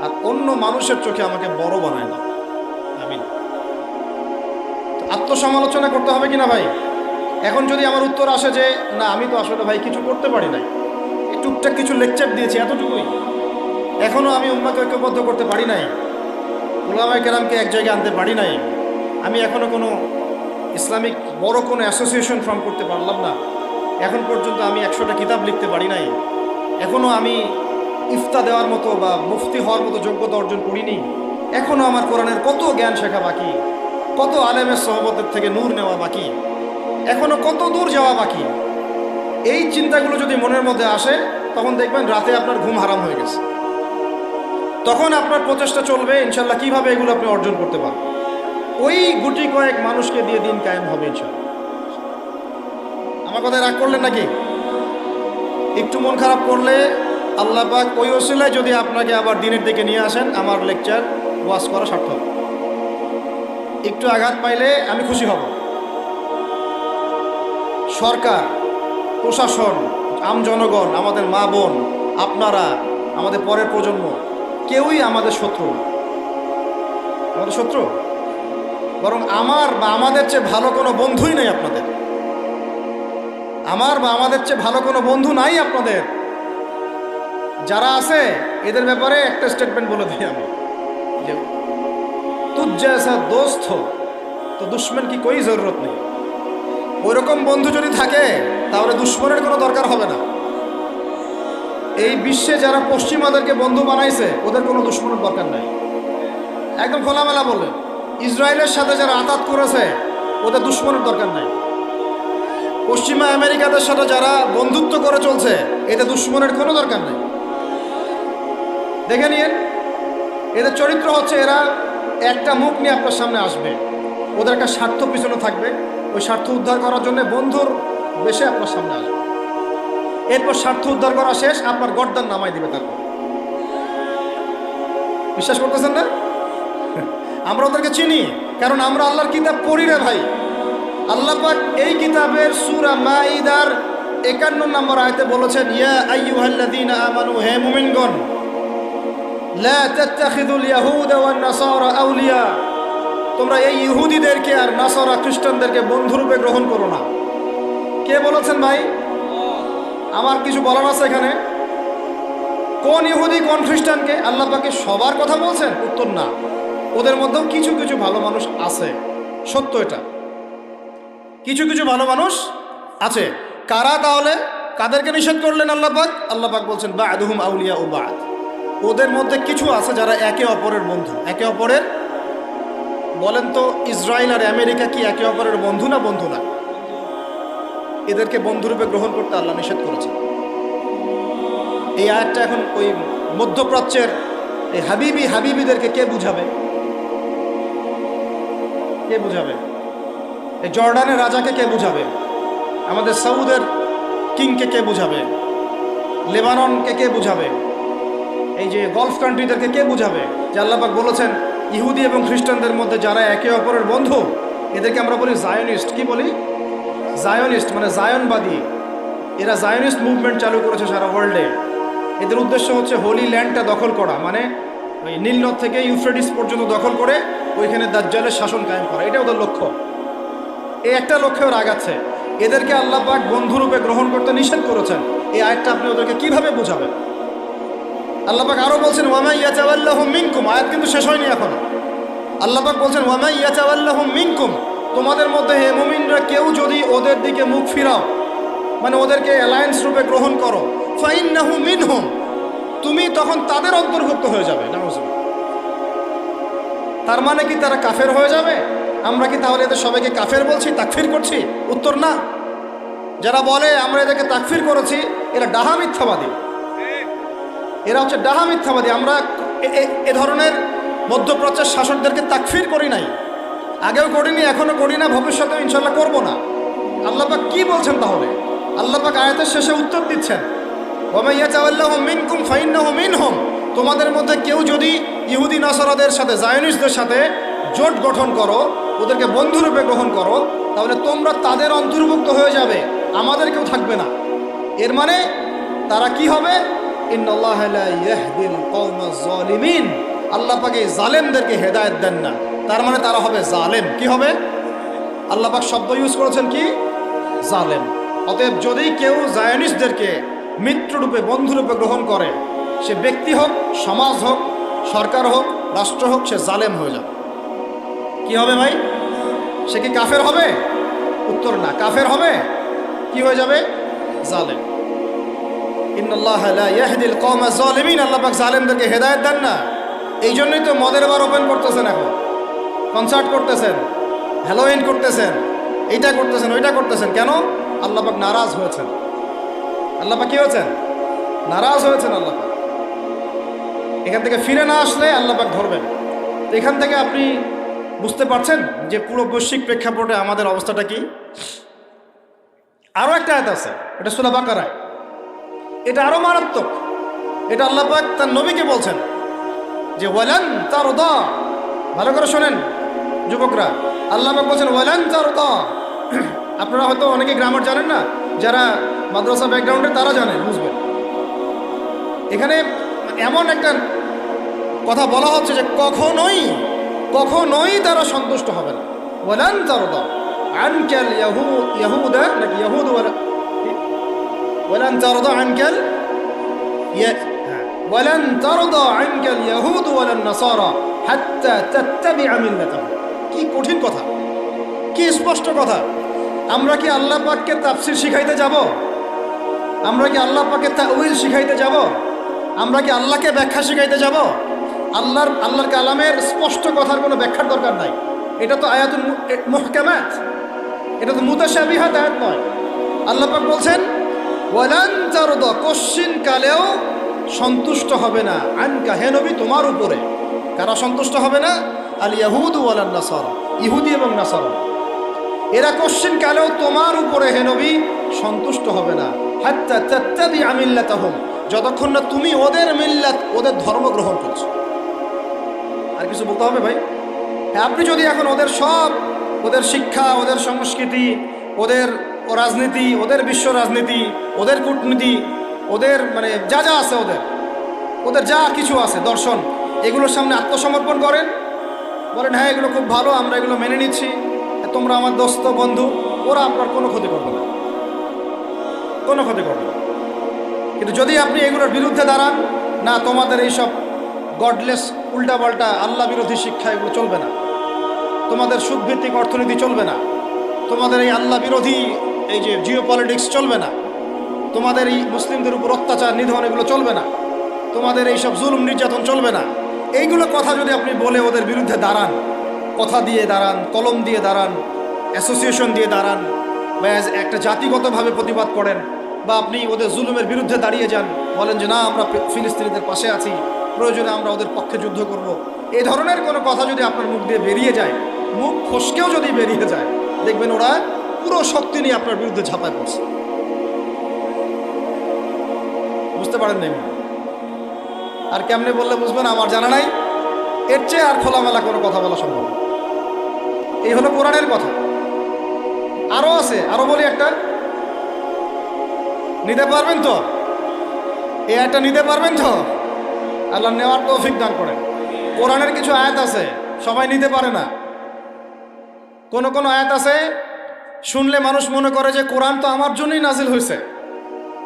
আর অন্য মানুষের চোখে আমাকে বড় বানায় দাও। আমিন। আত্মসমালোচনা করতে হবে কিনা ভাই? এখন যদি আমার উত্তর আসে যে না আমি তো আসলে ভাই কিছু করতে পারি নাই, টুকটাক কিছু লেকচার দিয়েছি এতটুকুই, এখনও আমি উম্মাহকে ঐক্যবদ্ধ করতে পারি নাই, উলামায়ে কেরামকে এক জায়গায় আনতে পারি নাই, আমি এখনও কোনো ইসলামিক বড় কোনো অ্যাসোসিয়েশন ফর্ম করতে পারলাম না, এখন পর্যন্ত আমি 100টা কিতাব লিখতে পারি নাই, এখনও আমি ইফতা দেওয়ার মতো বা মুফতি হওয়ার মতো যোগ্যতা অর্জন করিনি, এখনও আমার কোরআনের কত জ্ঞান শেখা বাকি, কত আলেমের সহবতের থেকে নূর নেওয়া বাকি, এখনও কত দূর যাওয়া বাকি। এই চিন্তাগুলো যদি মনের মধ্যে আসে তখন দেখবেন রাতে আপনার ঘুম হারাম হয়ে গেছে। তখন আপনার প্রচেষ্টা চলবে ইনশাল্লাহ কিভাবে এগুলো আপনি অর্জন করতে পারবেন। ওই গুটি কয়েক মানুষকে দিয়ে দিন কায়েম হবে ইনশাল্লাহ। আমার কথায় রাগ করলেন নাকি? একটু মন খারাপ করলে আল্লাহ পাক ওই ওসিলায় যদি আপনাকে আবার দিনের দিকে নিয়ে আসেন, আমার লেকচার ওয়াজ করা সার্থক। একটু আঘাত পাইলে আমি খুশি হব। সরকার, প্রশাসন, জনগণ, আমাদের মা বোন, আপনারা, আমাদের পরের প্রজন্ম, কেউই আমাদের শত্রু না। আমাদের শত্রু বরং আমার বা আমাদের চেয়ে ভালো কোনো বন্ধুই নেই আপনাদের। আমার বা আমাদের চেয়ে ভালো কোনো বন্ধু নাই আপনাদের। যারা আছে এদের ব্যাপারে একটা স্টেটমেন্ট বলে দিই আমি, যে তুঝ জैसा दोस्त हो तो दुश्मन की कोई जरूरत नहीं। ওইরকম বন্ধু যদি থাকে তাহলে দুশ্মনের কোনো দরকার হবে না। এই বিশ্বে যারা পশ্চিমাদেরকে বন্ধু বানাইছে ওদের কোনো দুশ্মনের দরকার নাই। একদম খোলামেলা বললেন, ইসরায়েলের সাথে যারা আতাত করেছে ওদের দুশ্মনের দরকার নাই। পশ্চিমা আমেরিকাদের সাথে যারা বন্ধুত্ব করে চলছে এদের দুশ্মনের কোনো দরকার নেই। দেখে নিন, এদের চরিত্র হচ্ছে এরা একটা মুখ নিয়ে আপনার সামনে আসবে, ওদের একটা স্বার্থ পিছনে থাকবে, ওই স্বার্থ উদ্ধার করার জন্য বন্ধুর বেশে আপনার সামনে আসবে। এরপর স্বার্থ উদ্ধার করা শেষ, আপনার গর্দান নামাই দিবে। তারপর বিশ্বাস করতেছেন না? আমরা ওদেরকে চিনি, কারণ আমরা আল্লাহর কিতাব পড়ি রে ভাই। আল্লাহ পাক এই কিতাবের সূরা মাঈদার 51 নম্বর আয়াতে বলেছেন, ইয়া আইয়ুহাল্লাযীনা আমানু, হে মুমিনগণ, লা তাত্তাখিযুল ইয়াহুদা ওয়ান নাসারা আউলিয়া, তোমরা এই ইহুদিদেরকে আর নাসারা খ্রিস্টানদেরকে বন্ধুরূপে গ্রহণ করো না। কে বলেছেন ভাই? আমার কিছু বলার আছে এখানে? কোন ইহুদি কোন খ্রিস্টানকে? আল্লাহ পাকে সবার কথা বলছেন? উত্তর না, ওদের মধ্যেও কিছু কিছু ভালো মানুষ আছে, সত্য এটা। কিছু কিছু ভালো মানুষ আছে। কারা তাহলে? কাদেরকে নিষেধ করলেন আল্লাহ পাক? আল্লাহ পাক বলছেন বা'দুহুম আউলিয়া ও বা'দ, ওদের মধ্যে কিছু আছে যারা একে অপরের বন্ধু। একে অপরের, বলেন তো ইসরায়েল আর আমেরিকা কি একে অপরের বন্ধু না? বন্ধু না। এদেরকে বন্ধুরূপে গ্রহণ করতে আল্লাহ নিষেধ করেছেন। এই আয়াতটা এখন ওই মধ্যপ্রাচ্যের এই হাবিবিদেরকে কে বুঝাবে? কে বুঝাবে? এই জর্ডানের রাজাকে কে বুঝাবে? আমাদের সৌদের কিংকে কে বুঝাবে? লেবাননকে কে বুঝাবে? এই যে গলফ কান্ট্রিদেরকে কে বুঝাবে যে আল্লাহ পাক বলেছেন ইহুদি এবং খ্রিস্টানদের মধ্যে যারা একে অপরের বন্ধু, এদেরকে আমরা বলি জায়নিস্ট। কি বলি? জায়নিস্ট, মানে জায়নবাদী। এরা জায়নিস্ট মুভমেন্ট চালু করেছে সারা ওয়ার্ল্ডে। এদের উদ্দেশ্য হচ্ছে হোলি ল্যান্ডটা দখল করা, মানে ওই নীলনদ থেকে ইউফ্রেটিস পর্যন্ত দখল করে ওইখানে দাজ্জালের শাসন কায়েম করা। এটা ওদের লক্ষ্য। এই একটা লক্ষ্যে ওরা আগাচ্ছে। এদেরকে আল্লাহ পাক বন্ধুরূপে গ্রহণ করতে নিষেধ করেছেন। এই আয়াতটা আপনি ওদেরকে কিভাবে বোঝাবেন? আল্লাহ পাক আরো বলছেন ওয়ামা ইয়াতাওয়াল্লাহুম মিনকুম, আয়াত কিন্তু শেষ হয়নি এখনো। আল্লাহ পাক বলছেন ওয়ামা ইয়াতাওয়াল্লাহুম মিনকুম, তোমাদের মধ্যে হে মুমিনরা কেউ যদি ওদের দিকে মুখ ফিরাও, মানে ওদেরকে অ্যালায়েন্স রূপে গ্রহণ করো, ফাইন্নাহু মিনহুম, তুমি তখন তাদের অন্তর্ভুক্ত হয়ে যাবে। নাউযুবিল্লাহ। তার মানে কি তারা কাফের হয়ে যাবে? আমরা কি তাহলে এদের সবাইকে কাফের বলছি, তাকফির করছি? উত্তর না। যারা বলে আমরা এদেরকে তাকফির করেছি, এরা ডাহা মিথ্যাবাদী। এরা হচ্ছে ডাহা মিথ্যাবাদী। আমরা এ ধরনের মধ্যপ্রাচ্যের শাসকদেরকে তাকফির করি নাই, আগেও করিনি, এখনো করি না, ভবিষ্যতেও ইনশাল্লাহ করব না। আল্লাহ পাক কি বলছেন তাহলে? আল্লাহ পাক আয়াতের শেষে উত্তর দিচ্ছেন, ওয়া মান ইয়াতাওয়াল্লাহুম মিনকুম ফাইন্নাহু মিনহুম। তোমাদের মধ্যে কেউ যদি ইহুদি নাসারাদের সাথে, জায়নিস্টদের সাথে জোট গঠন করো, ওদেরকে বন্ধুরূপে গ্রহণ করো, তাহলে তোমরা তাদের অন্তর্ভুক্ত হয়ে যাবে, আমাদের কেউ থাকবে না। এর মানে তারা কি হবে? ইন্নাল্লাহা লা ইয়াহদিল কওমাজ জালিমিন। আল্লাহ পাক এই জালেমদেরকে হেদায়েত দেন না, তার মানে তারা হবে জালেম। কি হবে? আল্লাহ পাক শব্দ ইউজ করেছেন কি? জালেম। অতএব যদি কেউ জায়নিস্টদেরকে মিত্ররূপে, বন্ধুরূপে গ্রহণ করে, সে ব্যক্তি হোক, সমাজ হোক, সরকার হোক, রাষ্ট্র হোক, সে জালেম হয়ে যাবে। কি হবে ভাই? সে কি কাফের হবে? উত্তর না। কাফের হবে? কি হয়ে যাবে? জালেম। ইন্নাল্লাহা লা ইয়াহদিল কওমাজ জালিমিন। আল্লাহ পাক জালেমদেরকে হেদায়েত দেন না। এই জন্যই তো মদের বার ওপেন করতেছেন, এখন কনসার্ট করতেছেন, হ্যালোইন করতেছেন, এইটা করতেছেন, ওইটা করতেছেন। কেন? আল্লাহ পাক নারাজ হয়েছেন। আল্লাহ পাক কি হয়েছেন? নারাজ হয়েছেন আল্লাহ পাক। এখান থেকে ফিরে না আসলে আল্লাহ পাক ধরবেন। তো এখান থেকে আপনি বুঝতে পারছেন যে পুরো বৈশ্বিক প্রেক্ষাপটে আমাদের অবস্থাটা কি। আরও একটা আয়াত আছে, এটা সূরা বাকারায়, এটা আরো মারাত্মক। এটা আল্লাহ পাক তার নবীকে বলছেন যে ওয়ালান তারদা। ভালো করে শোনেন যুবকরা, আল্লাহ পাক বলছেন ওয়ালান তারদা। আপনারা হয়তো অনেকে গ্রামার জানেন না, যারা মাদ্রাসা ব্যাকগ্রাউন্ডে তারা জানেন, বুঝবেন। এখানে এমন একটা কথা বলা হচ্ছে যে কখনোই কখনোই তারা সন্তুষ্ট হবে না। ওয়ালান তারদা আনকাল ইয়াহুদা, নাকি ইয়াহুদ, ওয়ালান তারদা আনকাল ওয়ালান তারদা আনকাল ইয়াহুদ ওয়ালান নাসারা হাত্তা তাত্তাবিআ মিল্লাতাহুম। কি কঠিন কথা, কি স্পষ্ট কথা। আমরা কি আল্লাহ পাককে তাফসীর শিখাইতে যাব? আমরা কি আল্লাহ পাককে তাউইল শিখাইতে যাব? আমরা কি আল্লাহকে ব্যাখ্যা শিখাইতে যাব? আল্লাহর কালামের স্পষ্ট কথার কোনো ব্যাখ্যার দরকার নাই। এটা তো আয়াতুল মুহকামাত, এটা তো মুতাশাবিহাত আয়াত নয়। আল্লাহ পাক বলছেন ওয়ালান তারদা, কশ্চিন কালেও সন্তুষ্ট হবে না, আনকা, হে নবী, তোমার উপরে। কারা সন্তুষ্ট হবে না? আল ইয়াহুদ ওয়ালান নাসারা, ইহুদি এবং নাসারা। এরা কশ্চিন কালেও তোমার উপরে, হে নবী, সন্তুষ্ট হবে না। হাত্তা তাত্তাবিআ মিল্লাতাহুম, যতক্ষণ না তুমি ওদের মিল্লাত, ওদের ধর্ম গ্রহণ করছো। আর কিছু বলতে হবে ভাই? আপনি যদি এখন ওদের সব, ওদের শিক্ষা, ওদের সংস্কৃতি, ওদের রাজনীতি, ওদের বিশ্ব রাজনীতি, ওদের কূটনীতি, ওদের মানে যা যা আছে, ওদের যা কিছু আছে, দর্শন, এগুলোর সামনে আত্মসমর্পণ করেন, বলেন হ্যাঁ এগুলো খুব ভালো, আমরা এগুলো মেনে নিচ্ছি, তোমরা আমার দোস্ত বন্ধু, ওরা আপনার কোনো ক্ষতি করবে না, কোনো ক্ষতি করবে না। কিন্তু যদি আপনি এগুলোর বিরুদ্ধে দাঁড়ান, না তোমাদের এইসব গডলেস, উল্টাপাল্টা, আল্লাহ বিরোধী শিক্ষা, এগুলো চলবে না, তোমাদের সুদভিত্তিক অর্থনীতি চলবে না, তোমাদের এই আল্লাহ বিরোধী এই যে জিও পলিটিক্স চলবে না, তোমাদের এই মুসলিমদের উপর অত্যাচার, নিধন, এগুলো চলবে না, তোমাদের এইসব জুলুম নির্যাতন চলবে না, এইগুলো কথা যদি আপনি বলে ওদের বিরুদ্ধে দাঁড়ান, কথা দিয়ে দাঁড়ান, কলম দিয়ে দাঁড়ান, অ্যাসোসিয়েশন দিয়ে দাঁড়ান, বা একটা জাতিগতভাবে প্রতিবাদ করেন, বা আপনি ওদের জুলুমের বিরুদ্ধে দাঁড়িয়ে যান, বলেন যে না আমরা ফিলিস্তিনিদের পাশে আছি, প্রয়োজনে আমরা ওদের পক্ষে যুদ্ধ করব, এই ধরনের কোনো কথা যদি আপনার মুখ দিয়ে বেরিয়ে যায়, মুখ ফসকেও যদি বেরিয়ে যায়, দেখবেন ওরা পুরো শক্তি নিয়ে আপনার বিরুদ্ধে ঝাঁপায় পড়ছে। বুঝতে পারেন নাই? আর কেমনে বললে বুঝবেন আমার জানা নাই। এর চেয়ে আর খোলামেলা কোনো কথা বলা সম্ভব না। এই হলো কোরআনের কথা। আরো আছে, আরো বলি একটা, নিতে পারবেন তো? এই আয়াতটা নিতে পারবেন তো? আল্লাহ নেওয়ার তৌফিক দান করেন। কোরআনের কিছু আয়াত আছে সবাই নিতে পারে না। কোন কোন আয়াত আছে শুনলে মানুষ মনে করে যে কোরআন তো আমার জন্যই নাজিল হয়েছে,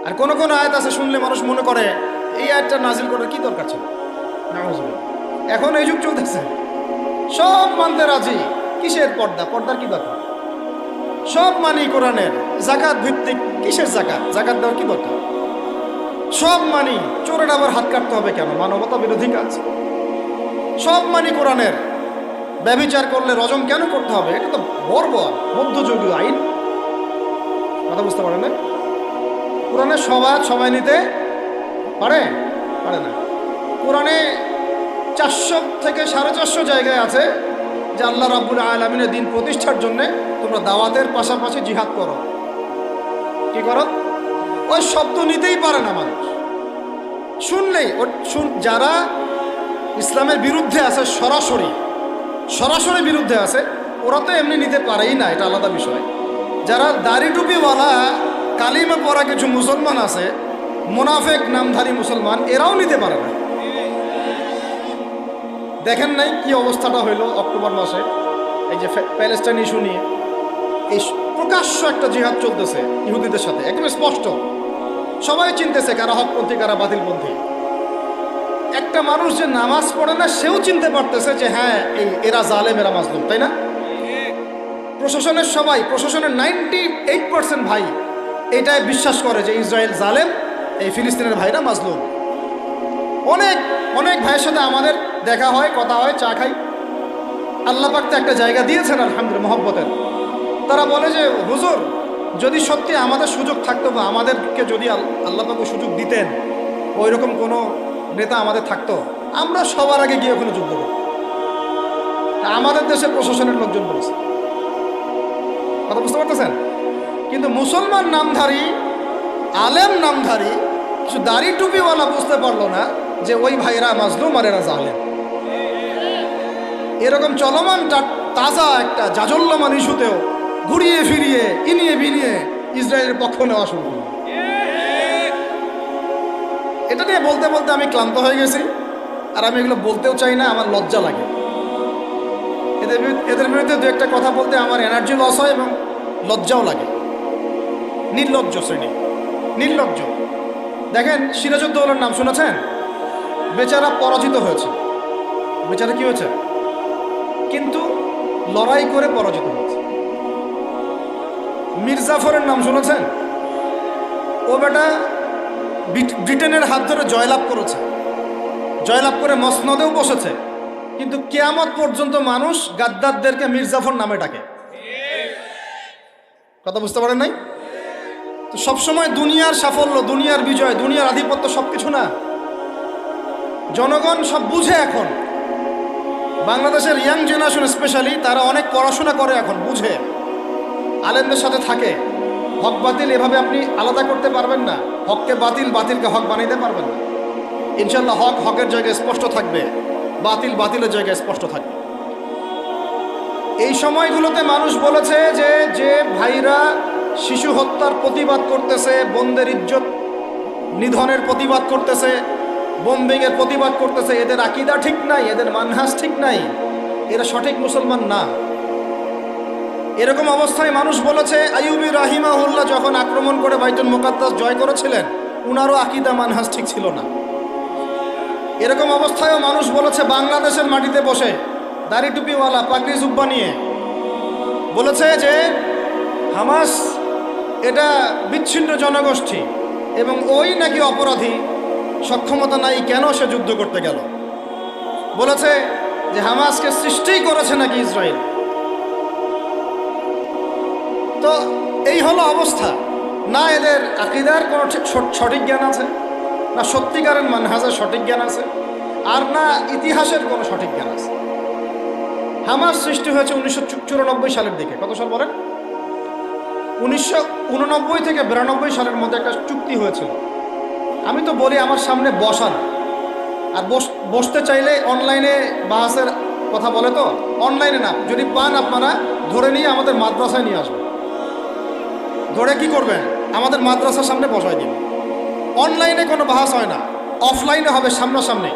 আর কোন কোন আয়াত আছে শুনলে মানুষ মনে করে এই আয়াতটা নাজিল করার কি দরকার ছিল। এখন এই যুগ চলতেছে, সব মানতে রাজি, কিসের পর্দা, পর্দার কি দরকার, সব মানি কোরআনের। জাকাত ভিত্তিক, কিসের জাকাত, জাকাত দেওয়ার কি দরকার, সব মানি। চোরের আবার হাত কাটতে হবে কেন, মানবতা বিরোধী কাজ। সব মানি কোরআনের। ব্যভিচার করলে রজম কেন করতে হবে, এটা তো বর্বর মধ্যযুগীয় আইন। কথা বুঝতে পারেন না? কোরআনে সবাই নিতে পারে না। কোরআনে 400 থেকে 450 জায়গায় আছে যে আল্লাহ রাব্বুল আলামিনের দিন প্রতিষ্ঠার জন্য তোমরা দাওয়াতের পাশাপাশি জিহাদ করো। কি করো? ওই শব্দ নিতেই পারে না মানুষ, শুনলেই যারা ইসলামের বিরুদ্ধে আছে, সরাসরি সরাসরি বিরুদ্ধে আছে, ওরা তো এমনি নিতে পারেই না, এটা আলাদা বিষয়। যারা দাড়ি টুপিওয়ালা কালিমা পড়া কিছু মুসলমান আছে, মুনাফিক নামধারী মুসলমান, এরাও নিতে পারে না। দেখেন নাই কি অবস্থাটা হইলো অক্টোবর মাসে, এই যে প্যালেস্টাইন ইস্যু নিয়ে এই প্রকাশ্য একটা জিহাদ চলতেছে ইহুদিদের সাথে, একদম স্পষ্ট, সবাই চিনতেছে কারা হকপন্থী কারা বাতিলপন্থী। একটা মানুষ যে নামাজ পড়ে না সেও চিনতে পারতেছে যে হ্যাঁ এরা জালেম, এরা মাজলুম, তাই না? প্রশাসনের সবাই, প্রশাসনের 98% ভাই এটাই বিশ্বাস করে যে ইসরায়েল জালেম, এই ফিলিস্তিনের ভাইরা মাজলুম। অনেক অনেক ভাইয়ের সাথে আমাদের দেখা হয়, কথা হয়, চা খাই। আল্লাহ পাক তো একটা জায়গা দিয়েছেন আলহামদুলিল্লাহ মহব্বতের। তারা বলে যে হুজুর, যদি সত্যি আমাদের সুযোগ থাকতো বা আমাদেরকে যদি আল্লাহ পাক সুযোগ দিতেন, ওই রকম কোনো নেতা আমাদের থাকতো, আমরা সবার আগে গিয়ে ওখানে যুদ্ধ করব। আমাদের দেশের প্রশাসনের লোকজন বলেছে, কথা বুঝতে পারতেছেন? কিন্তু মুসলমান নামধারী, আলেম নামধারী, কিছু দাড়ি টুপিওয়ালা বুঝতে পারলো না যে ওই ভাইরা মাজলুম আর এরা জালেম। এরকম চলমান তাজা একটা জাজল্যমান ইস্যুতেও ঘুরিয়ে ফিরিয়ে ইনিয়ে বিনিয়ে ইসরায়েলের পক্ষ নেওয়া শুরু করল। এটা নিয়ে বলতে বলতে আমি ক্লান্ত হয়ে গেছি, আর আমি এগুলো বলতেও চাই না, আমার লজ্জা লাগে। এদের বিরুদ্ধে দু একটা কথা বলতে আমার এনার্জি লস হয় এবং লজ্জাও লাগে। নির্লজ্জ শ্রেণী, নির্লজ্জ। দেখেন সিরাজউদ্দৌলার নাম শুনেছেন? বেচারা পরাজিত হয়েছে। বেচারা কি হয়েছে? কিন্তু লড়াই করে পরাজিত হয়েছে। মীর জাফরের নাম শুনেছেন? ও বেটা ব্রিটেনের হাত ধরে জয়লাভ করেছে, জয়লাভ করে মসনদেও বসেছে, কিন্তু কিয়ামত পর্যন্ত মানুষ গাদ্দারদেরকে মীর জাফর নামে ডাকে। কথা বুঝতে পারেন নাই? তো সবসময় দুনিয়ার সাফল্য, দুনিয়ার বিজয়, দুনিয়ার আধিপত্য সবকিছু না। জনগণ সব বুঝে এখন। বাংলাদেশের ইয়াং জেনারেশন স্পেশালি, তারা অনেক পড়াশোনা করে এখন, বুঝে, আলেমদের সাথে থাকে। হক বাতিল এভাবে আপনি আলাদা করতে পারবেন না। হককে বাতিল, বাতিলকে হক বানাইতে পারবেন না। ইনশাল্লাহ হক হকের জায়গায় স্পষ্ট থাকবে, বাতিল বাতিলের জায়গায় স্পষ্ট থাকবে। এই সময়গুলোতে মানুষ বলেছে যে যে ভাইরা শিশু হত্যার প্রতিবাদ করতেছে, বোনদের ইজ্জত নিধনের প্রতিবাদ করতেছে, বোম্বিংয়ের প্রতিবাদ করতেছে, এদের আকীদা ঠিক নাই, এদের মানহাজ ঠিক নাই, এরা সঠিক মুসলমান না। এরকম অবস্থায় মানুষ বলেছে আইয়ুবী রাহিমাহুল্লাহ যখন আক্রমণ করে বাইতুল মুকাদ্দাস জয় করেছিলেন, উনারও আকীদা মানহাজ ঠিক ছিল না। এরকম অবস্থায়ও মানুষ বলেছে বাংলাদেশের মাটিতে বসে দাড়ি টুপিওয়ালা পাগড়ি জুব্বা নিয়ে বলেছে যে হামাস এটা বিচ্ছিন্ন জনগোষ্ঠী এবং ওই নাকি অপরাধী, সক্ষমতা নাই, কেন সে যুদ্ধ করতে গেল। বলেছে যে হামাসকে সৃষ্টিই করেছে নাকি ইসরায়েল। তো এই হলো অবস্থা। না এদের আকীদার কোনো সঠিক জ্ঞান আছে, না সত্যিকারের মানহাজের সঠিক জ্ঞান আছে, আর না ইতিহাসের কোনো সঠিক জ্ঞান আছে। হামাস সৃষ্টি হয়েছে 1994 সালের দিকে। কত সাল বলেন? 1989 থেকে 92 সালের মধ্যে একটা চুক্তি হয়েছিল। আমি তো বলি আমার সামনে বসান, আর বসতে চাইলে অনলাইনে বাহাসের কথা বলে, তো অনলাইনে না, যদি পান আপনারা ধরে নিয়ে আমাদের মাদ্রাসায় নিয়ে আসবেন। ধরে কি করবেন? আমাদের মাদ্রাসার সামনে বসাই দিন। অনলাইনে কোনো বাহাস হয় না, অফলাইনে হবে, সামনাসামনি।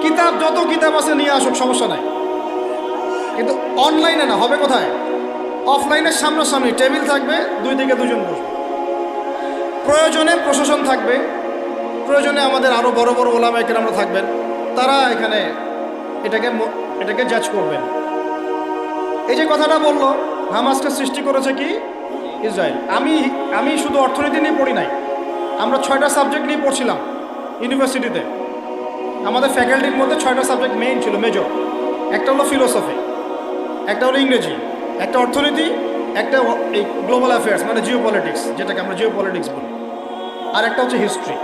কিতাব যত কিতাব আছে নিয়ে আসুক, সমস্যা নাই, কিন্তু অনলাইনে না। হবে কোথায়? অফলাইনের সামনাসামনি টেবিল থাকবে, দুই দিকে দুজন বসবে। প্রয়োজনে প্রশাসন থাকবে, প্রয়োজনে আমাদের আরও বড় বড় ওলামায়ে কেরামরা থাকবেন, তারা এখানে এটাকে জাজ করবেন। এই যে কথাটা বললো হামাসকে সৃষ্টি করেছে কি ইসরায়েল। আমি শুধু অর্থনীতি নিয়ে পড়ি নাই, আমরা 6টা সাবজেক্ট নিয়ে পড়ছিলাম ইউনিভার্সিটিতে। আমাদের ফ্যাকাল্টির মধ্যে 6টা সাবজেক্ট মেইন ছিল, মেজর। একটা হলো ফিলোসফি, একটা হলো ইংরেজি, একটা অর্থনীতি, একটা এই গ্লোবাল অ্যাফেয়ার্স মানে জিও পলিটিক্স, যেটাকে আমরা জিও পলিটিক্স বলি, আর একটা হচ্ছে হিস্ট্রি,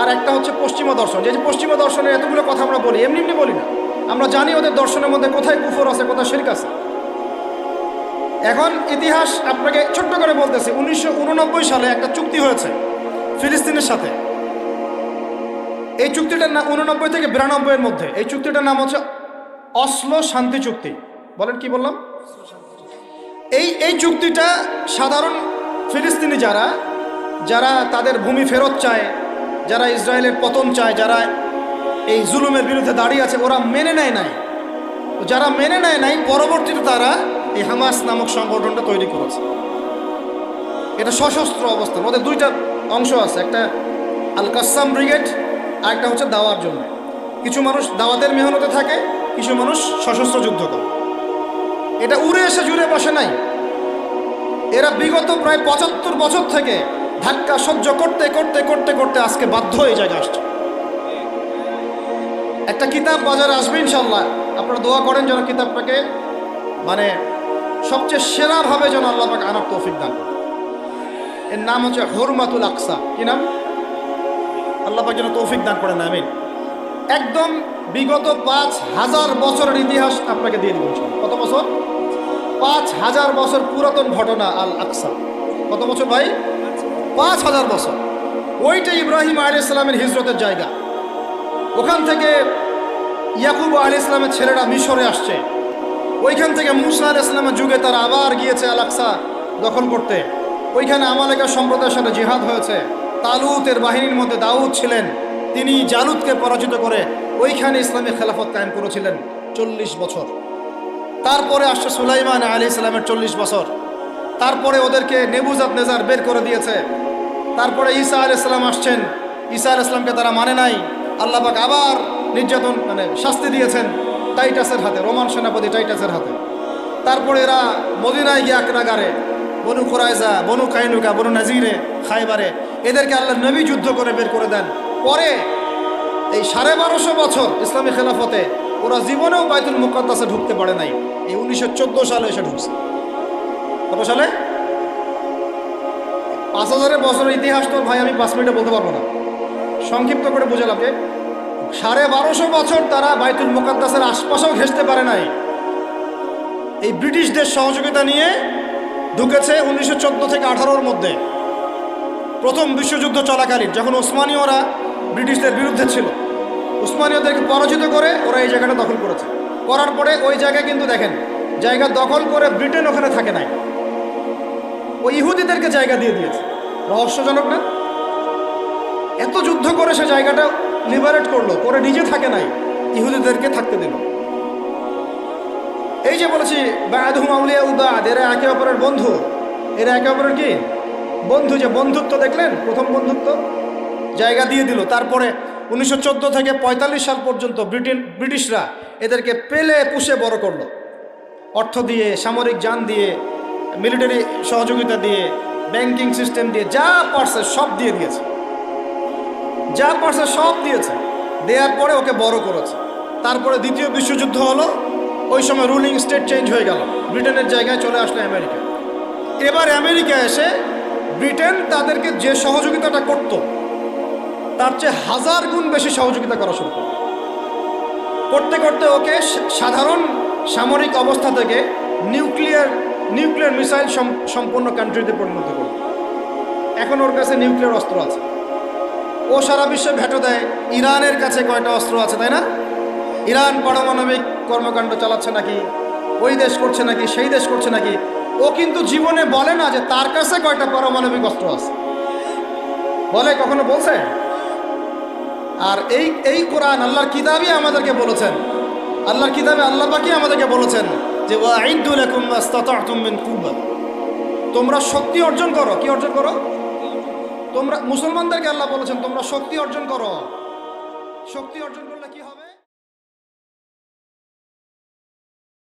আর একটা হচ্ছে পশ্চিমা দর্শন। যে পশ্চিমা দর্শনের এতগুলো কথা আমরা বলি, এমনি বলি না, আমরা জানি ওদের দর্শনের মধ্যে কোথায় কুফর আছে, কোথায় শিরক আছে। এখন ইতিহাস আপনাকে ছোট্ট করে বলতেছি, 1989 সালে একটা চুক্তি হয়েছে ফিলিস্তিনের সাথে। এই চুক্তিটার নাম 89 থেকে 92 এর মধ্যে, এই চুক্তিটার নাম হচ্ছে অসলো শান্তি চুক্তি। বলেন কি বললাম? এই চুক্তিটা সাধারণ ফিলিস্তিনি যারা যারা তাদের ভূমি ফেরত চায়, যারা ইসরায়েলের পতন চায়, যারা এই জুলুমের বিরুদ্ধে দাঁড়িয়ে আছে, ওরা মেনে নেয় নাই। যারা মেনে নেয় নাই পরবর্তীতে তারা এই হামাস নামক সংগঠনটা তৈরি করেছে। এটা সশস্ত্র অবস্থান, ওদের দুইটা অংশ আছে, একটা আল কাসাম ব্রিগেড আর একটা হচ্ছে দাওয়ার জন্য। কিছু মানুষ দাওয়াতের মেহনতে থাকে, কিছু মানুষ সশস্ত্র যুদ্ধ করে। এটা উড়ে এসে জুড়ে বসে নাই, এরা বিগত প্রায় 75 বছর থেকে ধাক্কা সহ্য করতে করতে করতে করতে আজকে বাধ্য হয়ে জায়গায় আসছে। একটা কিতাব বাজারে আসবে ইনশাল্লাহ, আপনারা দোয়া করেন যেন কিতাবটাকে মানে সবচেয়ে সেরাভাবে যেন আল্লাহ পাক আনার তৌফিক দান করেন। এর নাম হচ্ছে হুরমাতুল আকসা। কি নাম? আল্লাহ পাক যেন তৌফিক দান করেন, আমিন। একদম বিগত 5000 বছরের ইতিহাস আপনাকে দিয়ে দিব। কত বছর? 5000 বছর পুরাতন ঘটনা আল আকসা। কত বছর ভাই? 5000 বছর। ওইটা ইব্রাহিম আলাইহিস সালামের হিজরতের জায়গা। ওখান থেকে ইয়াকুব আলাইহিস সালামের ছেলেরা মিশরে আসছে, ওইখান থেকে মুসা আলাইহিস সালামের যুগে তারা আবার গিয়েছে আল আকসা দখল করতে। ওইখানে আমালেকা সম্প্রদায়ের সাথে জিহাদ হয়েছে। তালুতের বাহিনীর মধ্যে দাউদ ছিলেন, তিনি জালুতকে পরাজিত করে ওইখানে ইসলামী খেলাফত কায়েম করেছিলেন 40 বছর। তারপরে আসছে সুলাইমান আলাইহিস সালামের 40 বছর। তারপরে ওদেরকে নেবুজাত নেজার বের করে দিয়েছে। তারপরে ঈসা আলাইহিস সালাম আসছেন, ঈসা আলাইহিস সালামকে তারা মানে নাই। আল্লাহ পাক আবার নির্যাতন শাস্তি দিয়েছেন টাইটাসের হাতে, রোমান সেনাপতি টাইটাসের হাতে। তারপরে এরা মদিনায় গিয়ে আক্রাগারে বনু কুরাইজা, বনু কাইনুকা, বনু নাজিরে, খায়বারে এদেরকে আল্লাহ নবী যুদ্ধ করে বের করে দেন। পরে এই 1250 বছর ইসলামী খেলাফতে ওরা জীবনেও বাইতুল মুকাদ্দাসে ঢুকতে পারে নাই। এই 1914 সালে এসে ঢুকছে। কত সালে? 5000 বছরের ইতিহাস তো ভাই আমি 5 মিনিটে বলতে পারবো না, সংক্ষিপ্ত করে বোঝালাম যে 1250 বছর তারা বাইতুল মুকাদ্দাসের আশপাশেও ঘেঁষতে পারে নাই। এই ব্রিটিশদের সহযোগিতা নিয়ে ঢুকেছে 1914 থেকে 18-র মধ্যে, প্রথম বিশ্বযুদ্ধ চলাকালীন, যখন ওসমানীয়রা ব্রিটিশদের বিরুদ্ধে ছিল। ওসমানীয়দেরকে পরাজিত করে ওরা এই জায়গাটা দখল করেছে। করার পরে ওই জায়গায় কিন্তু দেখেন জায়গা দখল করে ব্রিটেন ওখানে থাকে নাই, ওই ইহুদিদেরকে জায়গা দিয়ে দিয়েছে। রহস্যজনক না? এত যুদ্ধ করে সে জায়গাটা লিবারেট করলো, করে নিজে থাকে নাই, ইহুদিদেরকে থাকতে দিল। এই যে বলেছি বা'দুহুম আউলিয়া বা'দ, এরা একে অপরের বন্ধু। এরা একে অপরের কি বন্ধু? যে বন্ধুত্ব দেখলেন, প্রথম বন্ধুত্ব জায়গা দিয়ে দিল। তারপরে 1914 থেকে 45 সাল পর্যন্ত ব্রিটিশরা এদেরকে পেলে পুষে বড় করলো, অর্থ দিয়ে, সামরিক যান দিয়ে, মিলিটারি সহযোগিতা দিয়ে, ব্যাংকিং সিস্টেম দিয়ে, যা পারছে সব দিয়ে দিয়েছে, যা পারছে সব দিয়েছে। দেওয়ার পরে ওকে বড় করেছে। তারপরে দ্বিতীয় বিশ্বযুদ্ধ হলো, ওই সময় রুলিং স্টেট চেঞ্জ হয়ে গেল, ব্রিটেনের জায়গায় চলে আসলো আমেরিকা। এবার আমেরিকা এসে ব্রিটেন তাদেরকে যে সহযোগিতাটা করত তার চেয়ে 1000 গুণ বেশি সহযোগিতা করা শুরু করতে করতে ওকে সাধারণ সামরিক অবস্থা থেকে নিউক্লিয়ার মিসাইল সম্পন্ন কান্ট্রিতে পরিণত করল। এখন ওর কাছে নিউক্লিয়ার অস্ত্র আছে, ও সারা বিশ্বে ভেটো দেয়। ইরানের কাছে কয়টা অস্ত্র আছে, তাই না? ইরান পারমাণবিক কর্মকাণ্ড চালাচ্ছে নাকি, ওই দেশ করছে নাকি, সেই দেশ করছে নাকি, ও কিন্তু জীবনে বলে না যে তার কাছে কয়টা পারমাণবিক অস্ত্র আছে। বলে? কখনো বলছে? আর এই কোরআন আল্লাহর কিতাবই আমাদেরকে বলেছেন, আল্লাহর কিতাবে আল্লাহ পাকই আমাদেরকে বলেছেন যে ওয়াইদু লাকুম মাস্তাতা'তুম মিন কুওয়া, তোমরা শক্তি অর্জন করো। কি অর্জন করো? তোমরা মুসলমানদেরকে আল্লাহ বলেছেন তোমরা শক্তি অর্জন করো। শক্তি অর্জন করলে কি হয়?